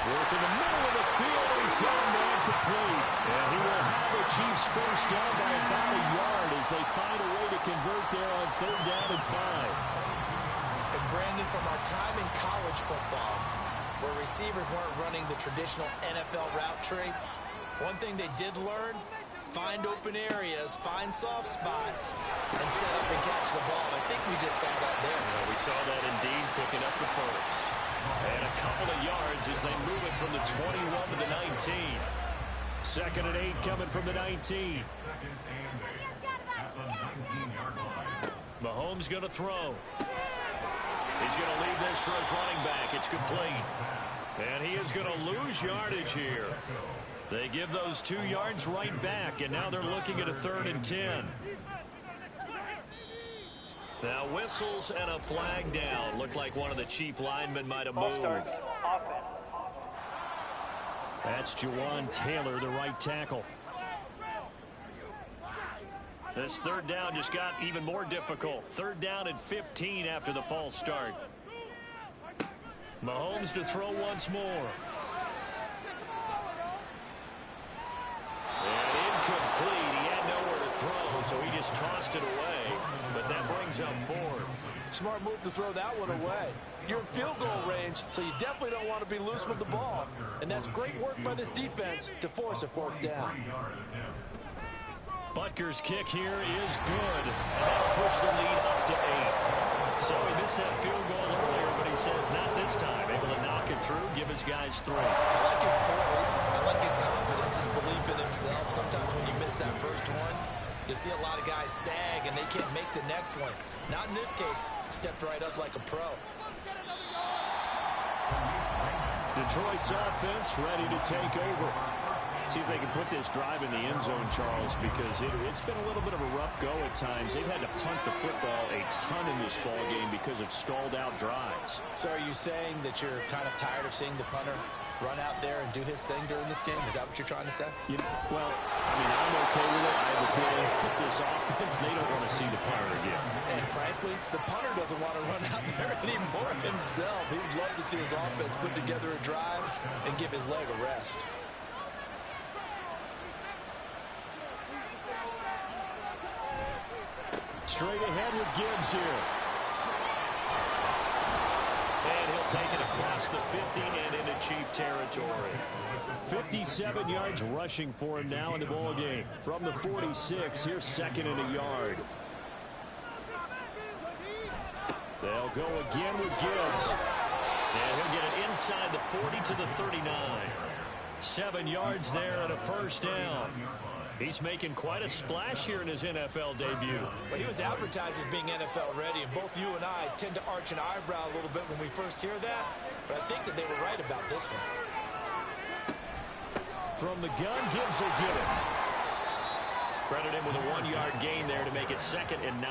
Work in the middle of the field. He's gone down complete. And he will have the Chiefs first down by about a yard as they find a way to convert there on 3rd down and 5. And Brandon, from our time in college football, where receivers weren't running the traditional NFL route tree, one thing they did learn, find open areas, find soft spots, and set up and catch the ball. And I think we just saw that there. Yeah, we saw that indeed, picking up the first. And a couple of yards as they move it from the 21 to the 19. 2nd and 8 coming from the 19. Mahomes going to throw. He's going to leave this for his running back. It's complete. And he is going to lose yardage here. They give those 2 yards right back, and now they're looking at a 3rd and 10. Now whistles and a flag down. Looked like one of the Chief linemen might have moved. That's Jawan Taylor, the right tackle. This 3rd down just got even more difficult. 3rd down and 15 after the false start. Mahomes to throw once more. And incomplete. He had nowhere to throw, so he just tossed it away. But that brings up 4th. Smart move to throw that one away. You're in field goal range, so you definitely don't want to be loose with the ball. And that's great work by this defense to force a 4th down. Butker's kick here is good. And that'll push the lead up to 8. So he missed that field goal earlier, but he says not this time. Able to knock it through, give his guys 3. I like his poise. I like his confidence, his belief in himself. Sometimes when you miss that first one, you'll see a lot of guys sag and they can't make the next one. Not in this case. Stepped right up like a pro. Detroit's offense ready to take over. See if they can put this drive in the end zone, Charles, because it's been a little bit of a rough go at times. They've had to punt the football a ton in this ball game because of stalled out drives. So are you saying that you're kind of tired of seeing the punter run out there and do his thing during this game? Is that what you're trying to say? Well, I mean, I'm okay with it. I have a feeling that this offense, they don't want to see the punter again. And frankly, the punter doesn't want to run out there anymore himself. He would love to see his offense put together a drive and give his leg a rest. Straight ahead with Gibbs here. And he'll take it across the 50 and into Chief territory. 57 yards rushing for him now in the ball game. From the 46, here's 2nd and a yard. They'll go again with Gibbs. And he'll get it inside the 40 to the 39. 7 yards there and a first down. He's making quite a splash here in his NFL debut. Well, he was advertised as being NFL ready, and both you and I tend to arch an eyebrow a little bit when we first hear that, but I think that they were right about this one. From the gun, Gibbs will get it. Credit him with a 1-yard gain there to make it 2nd and 9.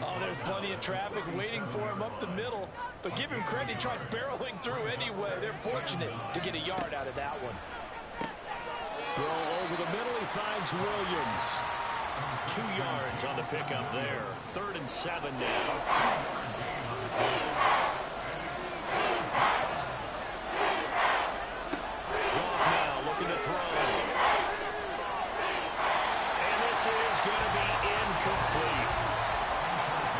Oh, there's plenty of traffic waiting for him up the middle, but give him credit, he tried barreling through anyway. They're fortunate to get a yard out of that one. Throw over the middle, he finds Williams. 2 yards on the pickup there. 3rd and 7 now. Goff now looking to throw. And this is going to be incomplete.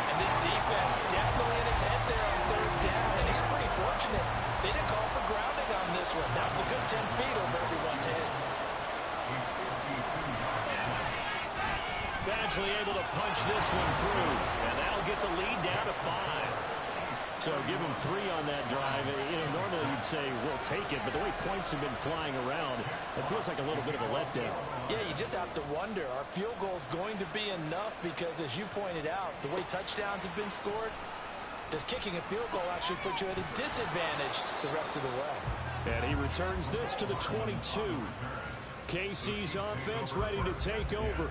And this defense definitely in his head there on 3rd down, and he's pretty fortunate. They didn't call for grounding on this one. Now it's a good 10 feet over everyone's head. Badgley able to punch this one through, and that'll get the lead down to 5. So give him 3 on that drive. You know, normally you'd say we'll take it, but the way points have been flying around, it feels like a little bit of a letdown. Yeah, you just have to wonder, are field goals going to be enough? Because as you pointed out, the way touchdowns have been scored, does kicking a field goal actually put you at a disadvantage the rest of the way? And he returns this to the 22. KC's offense ready to take over.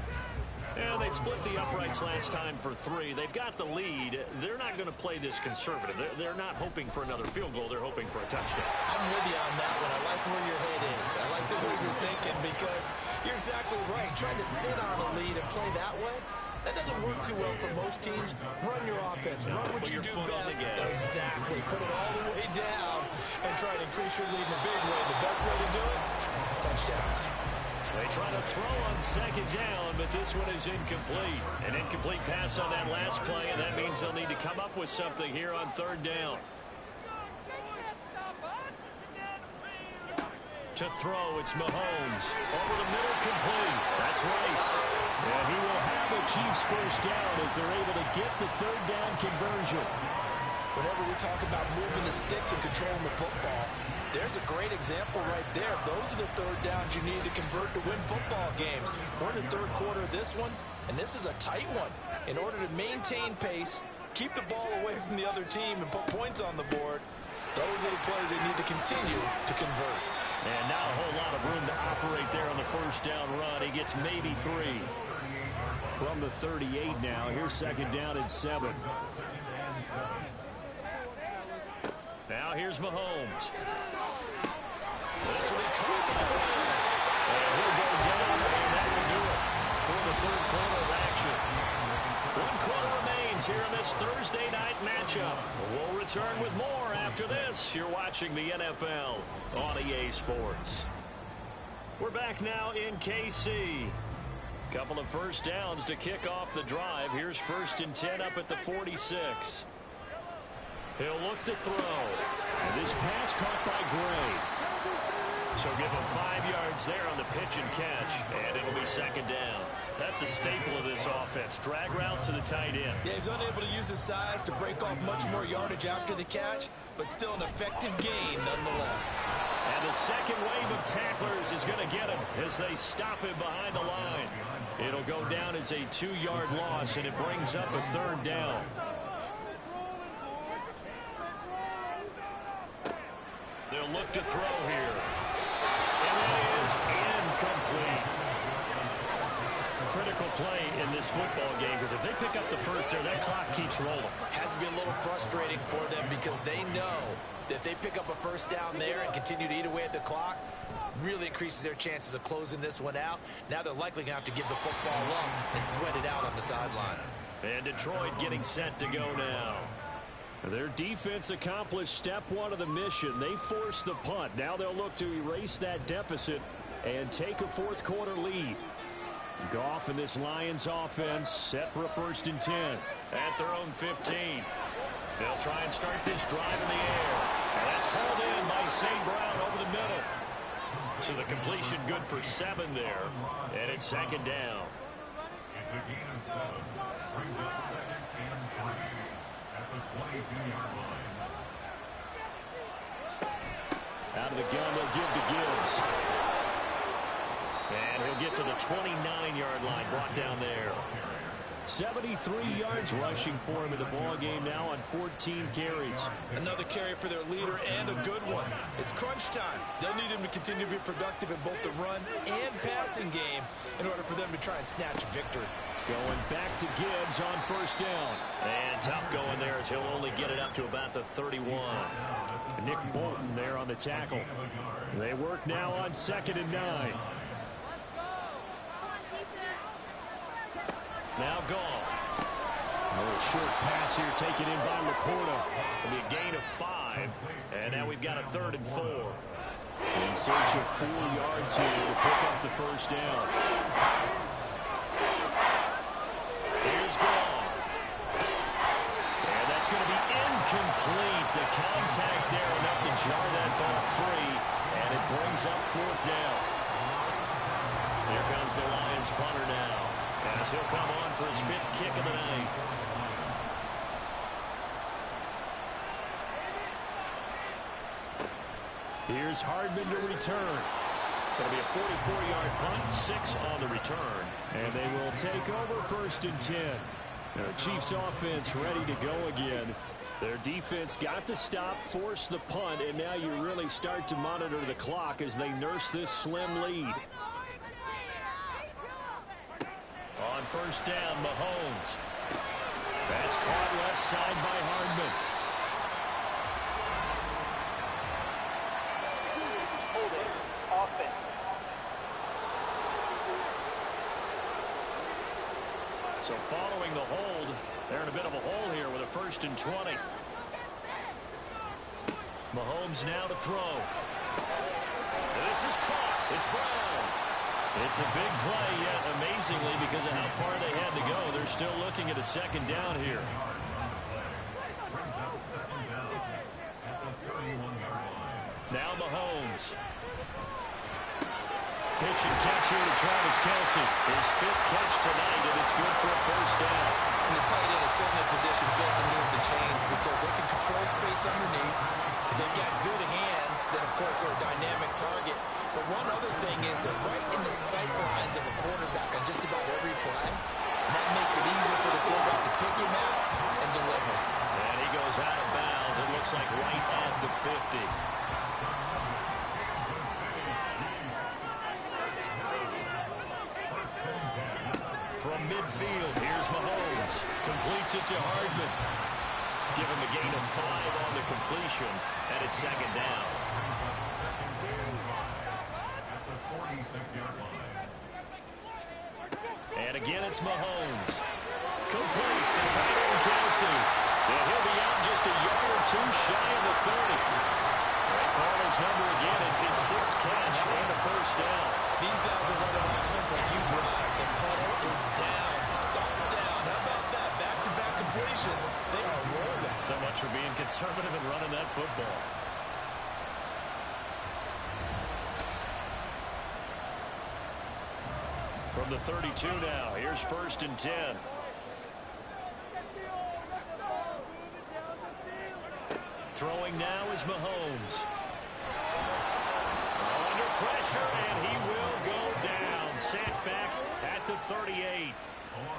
And they split the uprights last time for 3. They've got the lead. They're not going to play this conservative. They're not hoping for another field goal. They're hoping for a touchdown. I'm with you on that one. I like where your head is. I like the way you're thinking because you're exactly right. Trying to sit on a lead and play that way, that doesn't work too well for most teams. Run your offense. Run what you do best. Exactly. Put it all the way down and try to increase your lead in a big way. The best way to do it, touchdowns. They try to throw on 2nd down, but this one is incomplete. An incomplete pass on that last play, and that means they'll need to come up with something here on 3rd down. To throw, it's Mahomes. Over the middle, complete. That's Rice. And he will have the Chiefs' 1st down as they're able to get the 3rd down conversion. Whenever we talk about moving the sticks and controlling the football, there's a great example right there. Those are the 3rd downs you need to convert to win football games. We're in the 3rd quarter of this one, and this is a tight one. In order to maintain pace, keep the ball away from the other team, and put points on the board, those are the plays they need to continue to convert. And not a whole lot of room to operate there on the 1st down run. He gets maybe 3. From the 38 now, here's 2nd down and 7. Now here's Mahomes. This will be caught by the line. And he'll go down, and that will do it for the 3rd quarter of action. 1 quarter remains here in this Thursday night matchup. We'll return with more after this. You're watching the NFL on EA Sports. We're back now in KC. Couple of 1st downs to kick off the drive. Here's 1st and 10 up at the 46. He'll look to throw. And this pass caught by Gray. So give him 5 yards there on the pitch and catch, and it'll be 2nd down. That's a staple of this offense. Drag route to the tight end. Yeah, he's unable to use his size to break off much more yardage after the catch, but still an effective gain nonetheless. And the 2nd wave of tacklers is going to get him as they stop him behind the line. It'll go down as a 2-yard loss, and it brings up a 3rd down. They'll look to throw here. And it is incomplete. Critical play in this football game, because if they pick up the 1st there, that clock keeps rolling. Has to be a little frustrating for them because they know that they pick up a 1st down there and continue to eat away at the clock, really increases their chances of closing this one out. Now they're likely going to have to give the football up and sweat it out on the sideline. And Detroit getting set to go now. Their defense accomplished step 1 of the mission. They forced the punt. Now they'll look to erase that deficit and take a 4th quarter lead. Goff and this Lions offense set for a 1st and 10 at their own 15. They'll try and start this drive in the air. And that's hauled in by St. Brown over the middle. So the completion good for 7 there. And it's 2nd down. It's a gain of 7. Brings up 2nd and 3 at the 22-yard line. Out of the gun, they'll give to Gibbs. And he'll get to the 29-yard line, brought down there. 73 yards rushing for him in the ball game now on 14 carries. Another carry for their leader and a good one. It's crunch time. They'll need him to continue to be productive in both the run and passing game in order for them to try and snatch victory. Going back to Gibbs on first down. And tough going there as he'll only get it up to about the 31. Nick Bolton there on the tackle. They work now on 2nd and 9. Now Goff. A little short pass here taken in by Laporta. It'll be a gain of 5. And now we've got a 3rd and 4. In search of 4 yards here to pick up the first down. Here's Goff. And that's going to be incomplete. The contact there enough to jar that ball free. And it brings up 4th down. Here comes the Lions punter now, as he'll come on for his 5th kick of the night. Here's Hardman to return. Going to be a 44-yard punt, 6 on the return. And they will take over 1st and 10. Now, Chiefs offense ready to go again. Their defense got the stop, forced the punt, and now you really start to monitor the clock as they nurse this slim lead. On first down, Mahomes. That's caught left side by Hardman. So following the hold, they're in a bit of a hole here with a 1st and 20. Mahomes now to throw. This is caught. It's Brown. It's a big play, yet amazingly, because of how far they had to go, they're still looking at a 2nd down here. Now Mahomes. Pitch and catch here to Travis Kelce. His 5th catch tonight, and it's good for a 1st down. And the tight end is certainly a position built to move the chains because they can control space underneath. They've got good hands. Then, of course, they're a dynamic target. But one other thing is they're right in the sight lines of a quarterback on just about every play. And that makes it easier for the quarterback to pick him out and deliver. And he goes out of bounds. It looks like right at the 50. From midfield, here's Mahomes. Completes it to Hardman. Give him a gain of 5 on the completion, and it's 2nd down. And again, it's Mahomes. Complete. The tight end, Kelce. And he'll be out just a yard or 2 shy of the 30. They call his number again. It's his 6th catch and a 1st down. These guys are running offense like you drive. The pedal is down. Stop down. How about that? Back-to-back completions. They are rolling. So much for being conservative and running that football. From the 32 now, here's 1st and 10. Throwing now is Mahomes. Under pressure, and he will go down. Sent back at the 38.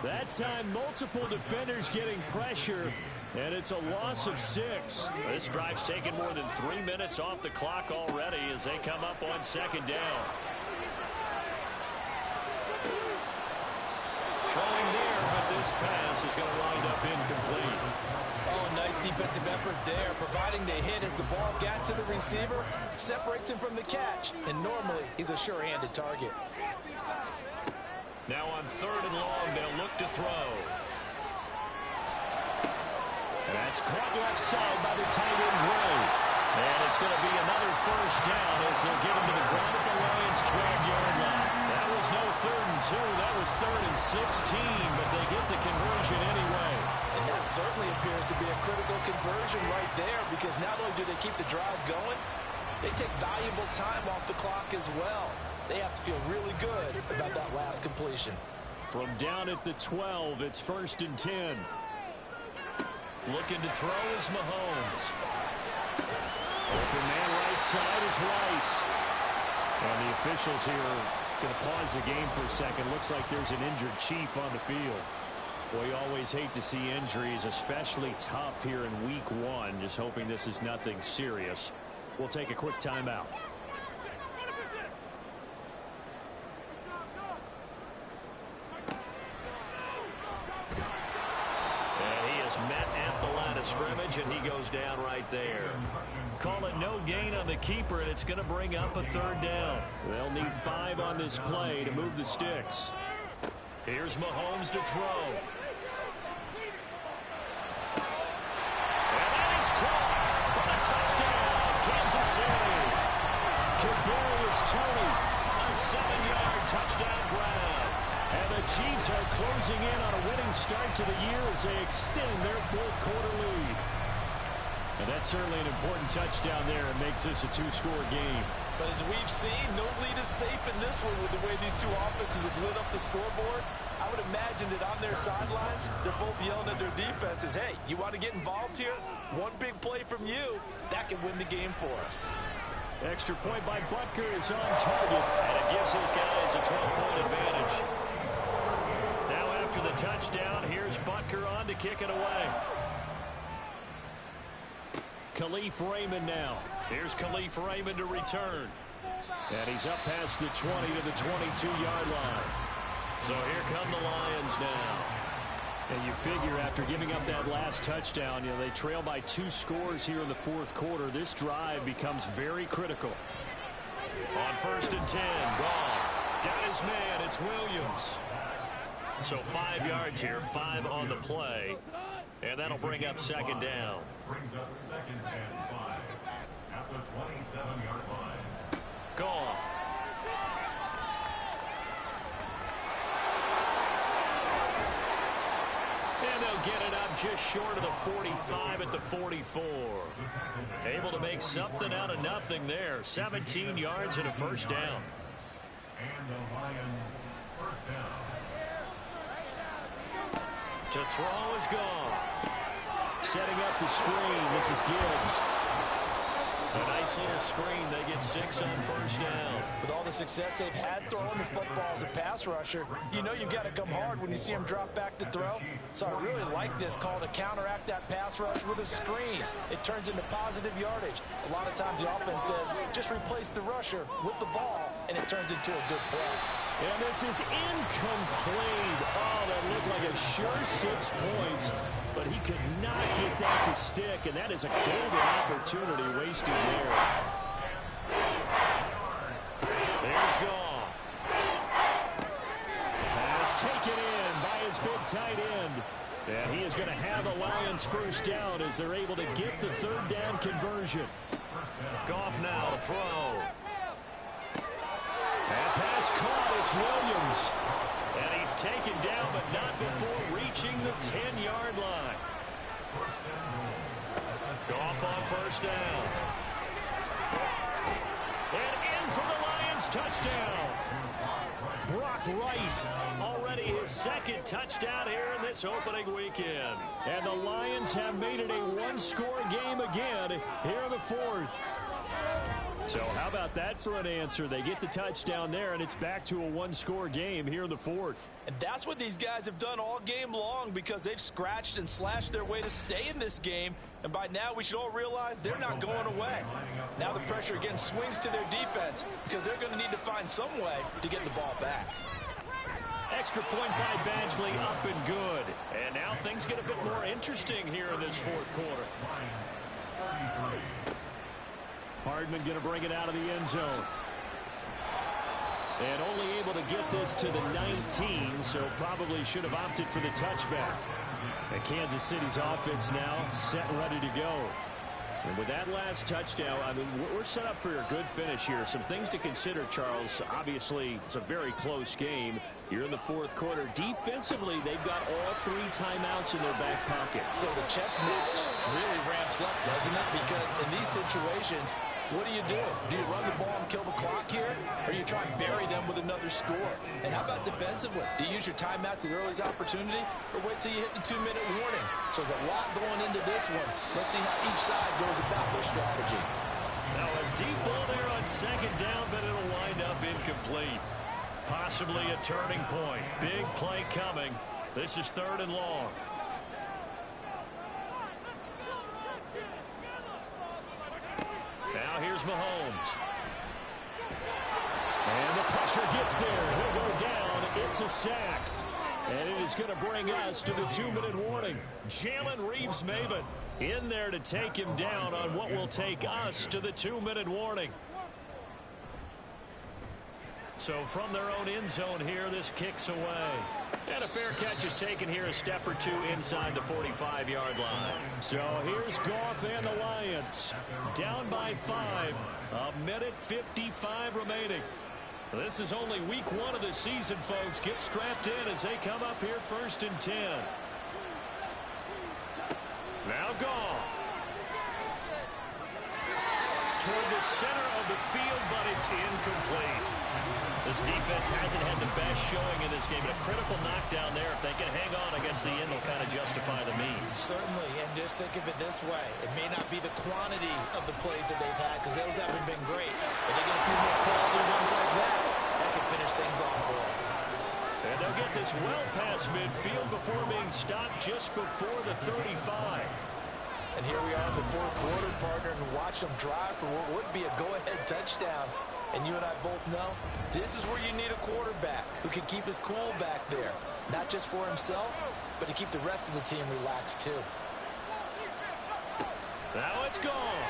That time, multiple defenders getting pressure, and it's a loss of 6. This drive's taken more than 3 minutes off the clock already as they come up on 2nd down. Throwing there, but this pass is going to wind up incomplete. Oh, nice defensive effort there, providing the hit as the ball got to the receiver, separates him from the catch, and normally he's a sure-handed target. Now on 3rd and long, they'll look to throw. And that's caught left side by the tight end, Gray. And it's going to be another 1st down as they'll get him to the ground at the Lions' 12-yard line. That was no 3rd and 2. That was 3rd and 16, but they get the conversion anyway. And that certainly appears to be a critical conversion right there, because not only do they keep the drive going, they take valuable time off the clock as well. They have to feel really good about that last completion. From down at the 12, it's 1st and 10. Looking to throw is Mahomes. Open man right side is Rice. And the officials here Going to pause the game for a second. Looks like there's an injured Chief on the field. Well, you always hate to see injuries, especially tough here in week 1. Just hoping this is nothing serious. We'll take a quick timeout. And he is met at the line of scrimmage, and he goes down right there. Call it no gain on the keeper, and it's going to bring up a 3rd down. They'll need 5 on this play to move the sticks. Here's Mahomes to throw. And that is caught for a touchdown, Kansas City. Kadarius Toney, a 7-yard touchdown grab. And the Chiefs are closing in on a winning start to the year as they extend their 4th quarter lead. And that's certainly an important touchdown there. It makes this a 2-score game. But as we've seen, no lead is safe in this one with the way these two offenses have lit up the scoreboard. I would imagine that on their sidelines, they're both yelling at their defenses, hey, you want to get involved here? One big play from you, that can win the game for us. Extra point by Butker is on target, and it gives his guys a 12-point advantage. Now after the touchdown, here's Butker on to kick it away. Khalif Raymond now. Here's Khalif Raymond to return. And he's up past the 20 to the 22-yard line. So here come the Lions now. And you figure after giving up that last touchdown, they trail by 2 scores here in the 4th quarter. This drive becomes very critical. On 1st and 10, Goff got his man. It's Williams. So 5 yards here, 5 on the play. And that'll bring up 2nd down. Brings up 2nd and 5 at the 27-yard line. Goff. And they'll get it up just short of the 45 at the 44. Able to make something out of nothing there. 17 yards and a 1st down. And the Lions 1st down. To throw is Goff. Setting up the screen. This is Gibbs. A nice little screen. They get 6 on 1st down. With all the success they've had throwing the football as a pass rusher, you know you've got to come hard when you see him drop back to throw. So I really like this call to counteract that pass rush with a screen. It turns into positive yardage. A lot of times the offense says, just replace the rusher with the ball, and it turns into a good play. And this is incomplete. Oh, that looked like a sure 6 points. But he could not get that to stick, and that is a golden opportunity wasted there. There's Goff. Pass taken in by his big tight end. And he is going to have the Lions 1st down as they're able to get the 3rd down conversion. Goff now to throw. And pass caught. It's Williams. And he's taken down, but not before reaching the 10-yard line. Goff on 1st down. And in for the Lions touchdown. Brock Wright, already his 2nd touchdown here in this opening weekend. And the Lions have made it a 1-score game again here in the 4th. So how about that for an answer? They get the touchdown there, and it's back to a 1-score game here in the 4th. And that's what these guys have done all game long because they've scratched and slashed their way to stay in this game. And by now, we should all realize they're not going away. Now the pressure again swings to their defense because they're going to need to find some way to get the ball back. Extra point by Badgley, up and good. And now things get a bit more interesting here in this 4th quarter. Hardman going to bring it out of the end zone. And only able to get this to the 19, so probably should have opted for the touchback. And Kansas City's offense now set and ready to go. And with that last touchdown, I mean, we're set up for a good finish here. Some things to consider, Charles. Obviously, it's a very close game. You're in the 4th quarter. Defensively, they've got all 3 timeouts in their back pocket. So the chess match really ramps up, doesn't it? Because in these situations, what do? Do you run the ball and kill the clock here? Or you try and bury them with another score? And how about defensively? Do you use your timeouts at the earliest opportunity? Or wait till you hit the 2-minute warning? So there's a lot going into this one. Let's see how each side goes about their strategy. Now a deep ball there on 2nd down, but it'll wind up incomplete. Possibly a turning point. Big play coming. This is 3rd and long. Now here's Mahomes. And the pressure gets there. He'll go down. It's a sack. And it is going to bring us to the 2-minute warning. Jalen Reeves-Maybin in there to take him down on what will take us to the 2-minute warning. So from their own end zone here, this kicks away. And a fair catch is taken here a step or two inside the 45-yard line. So here's Goff and the Lions. Down by 5. 1:55 remaining. This is only week 1 of the season, folks. Get strapped in as they come up here 1st and 10. Now Goff. Toward the center of the field, but it's incomplete. This defense hasn't had the best showing in this game, but a critical knockdown there. If they can hang on, I guess the end will kind of justify the means. Certainly, and just think of it this way. It may not be the quantity of the plays that they've had, because those haven't been great. But they get a few more quality ones like that, that can finish things off for them. And they'll get this well past midfield before being stopped just before the 35. And here we are in the 4th quarter, partner, and watch them drive for what would be a go-ahead touchdown. And you and I both know this is where you need a quarterback who can keep his cool back there. Not just for himself, but to keep the rest of the team relaxed too. Now it's gone.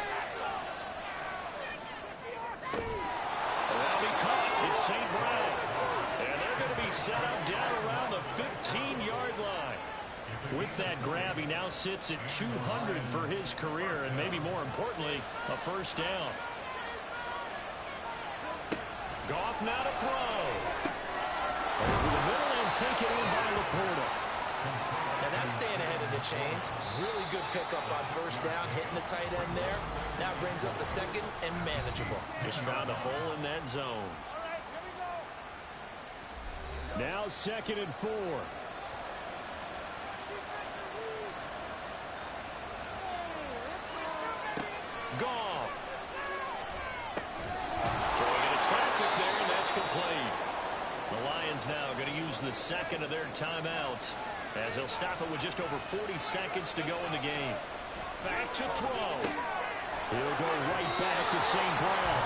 That'll be caught. It's St. Brown. And they're going to be set up down around the 15-yard line. With that grab, he now sits at 200 for his career, and maybe more importantly, a 1st down. Goff now to throw. Over the middle and taken in by Laporta. Now that's staying ahead of the chains. Really good pickup on 1st down, hitting the tight end there. Now brings up the 2nd and manageable. Just found a hole in that zone. Now 2nd and 4. Goff. Throwing into traffic there, and that's complete. The Lions now going to use the 2nd of their timeouts as they'll stop it with just over 40 seconds to go in the game. Back to throw. He'll go right back to St. Brown.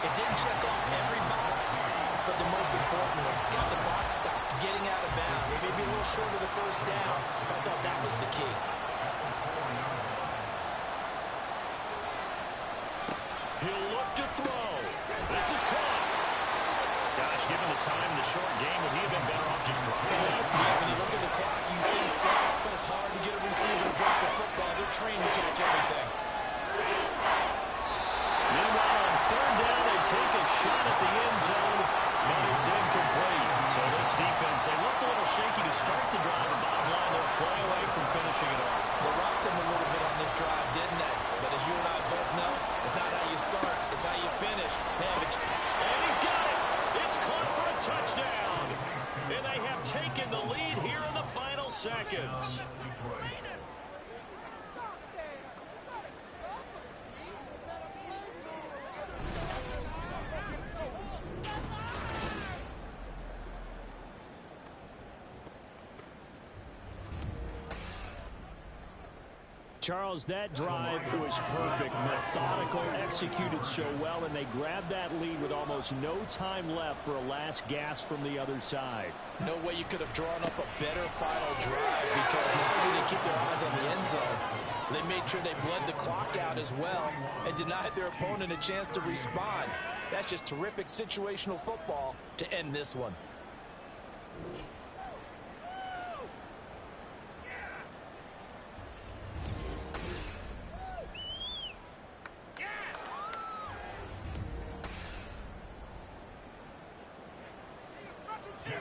It didn't check off every box, but the most important one, got the clock stopped, getting out of bounds. It may be a little short of the 1st down, but I thought that was the key. He'll look to throw. This is caught. Gosh, given the time in the short game, would he have been better off just dropping it? Yeah, when you look at the clock, you think so, but it's hard to get a receiver to drop a football. They're trained to catch everything. Meanwhile, on 3rd down, they take a shot at the end zone, but it's incomplete. So this defense, they looked a little shaky to start the drive, and bottom line, they'll play away from finishing it off. They rocked them a little bit on this drive, didn't they? But as you and I both know, it's not how you start, it's how you finish. And he's got it. It's caught for a touchdown. And they have taken the lead here in the final seconds. Charles, that drive was perfect, methodical, executed so well, and they grabbed that lead with almost no time left for a last gasp from the other side. No way you could have drawn up a better final drive, because not only did they keep their eyes on the end zone, they made sure they bled the clock out as well and denied their opponent a chance to respond. That's just terrific situational football to end this one.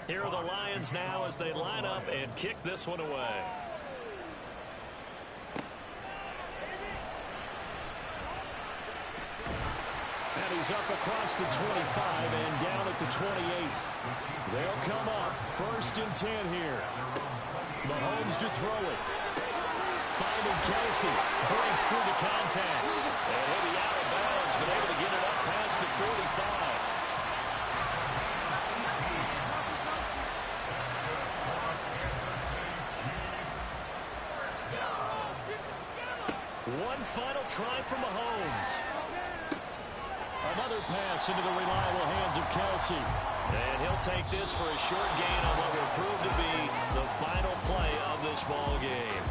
Here are the Lions now as they line up and kick this one away. And he's up across the 25 and down at the 28. They'll come up 1st and 10 here. Mahomes to throw it. Finding Kelsey. Breaks through the contact. And he'll be out of bounds, but able to get it up past the 45. final try from Mahomes. Another pass into the reliable hands of Kelsey. And he'll take this for a short gain on what will prove to be the final play of this ball game.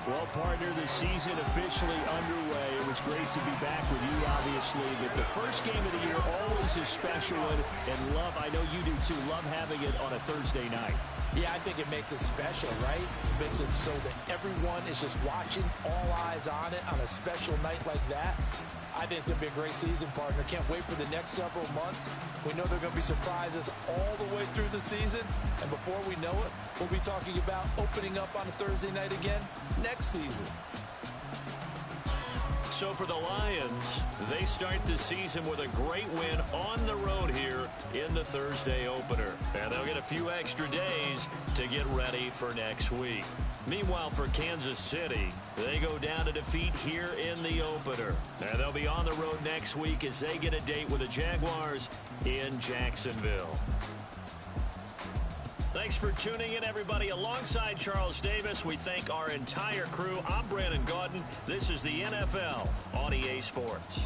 Well, partner, the season officially underway. It was great to be back with you, obviously. But the first game of the year always a special one. And love, I know you do too, love having it on a Thursday night. Yeah, I think it makes it special, right? It makes it so that everyone is just watching, all eyes on it on a special night like that. I think it's going to be a great season, partner. Can't wait for the next several months. We know there are going to be surprises all the way through the season. And before we know it, we'll be talking about opening up on a Thursday night again next season. So for the Lions, they start the season with a great win on the road here in the Thursday opener. And they'll get a few extra days to get ready for next week. Meanwhile, for Kansas City, they go down to defeat here in the opener. And they'll be on the road next week as they get a date with the Jaguars in Jacksonville. Thanks for tuning in, everybody. Alongside Charles Davis, we thank our entire crew. I'm Brandon Gaudin. This is the NFL on EA Sports.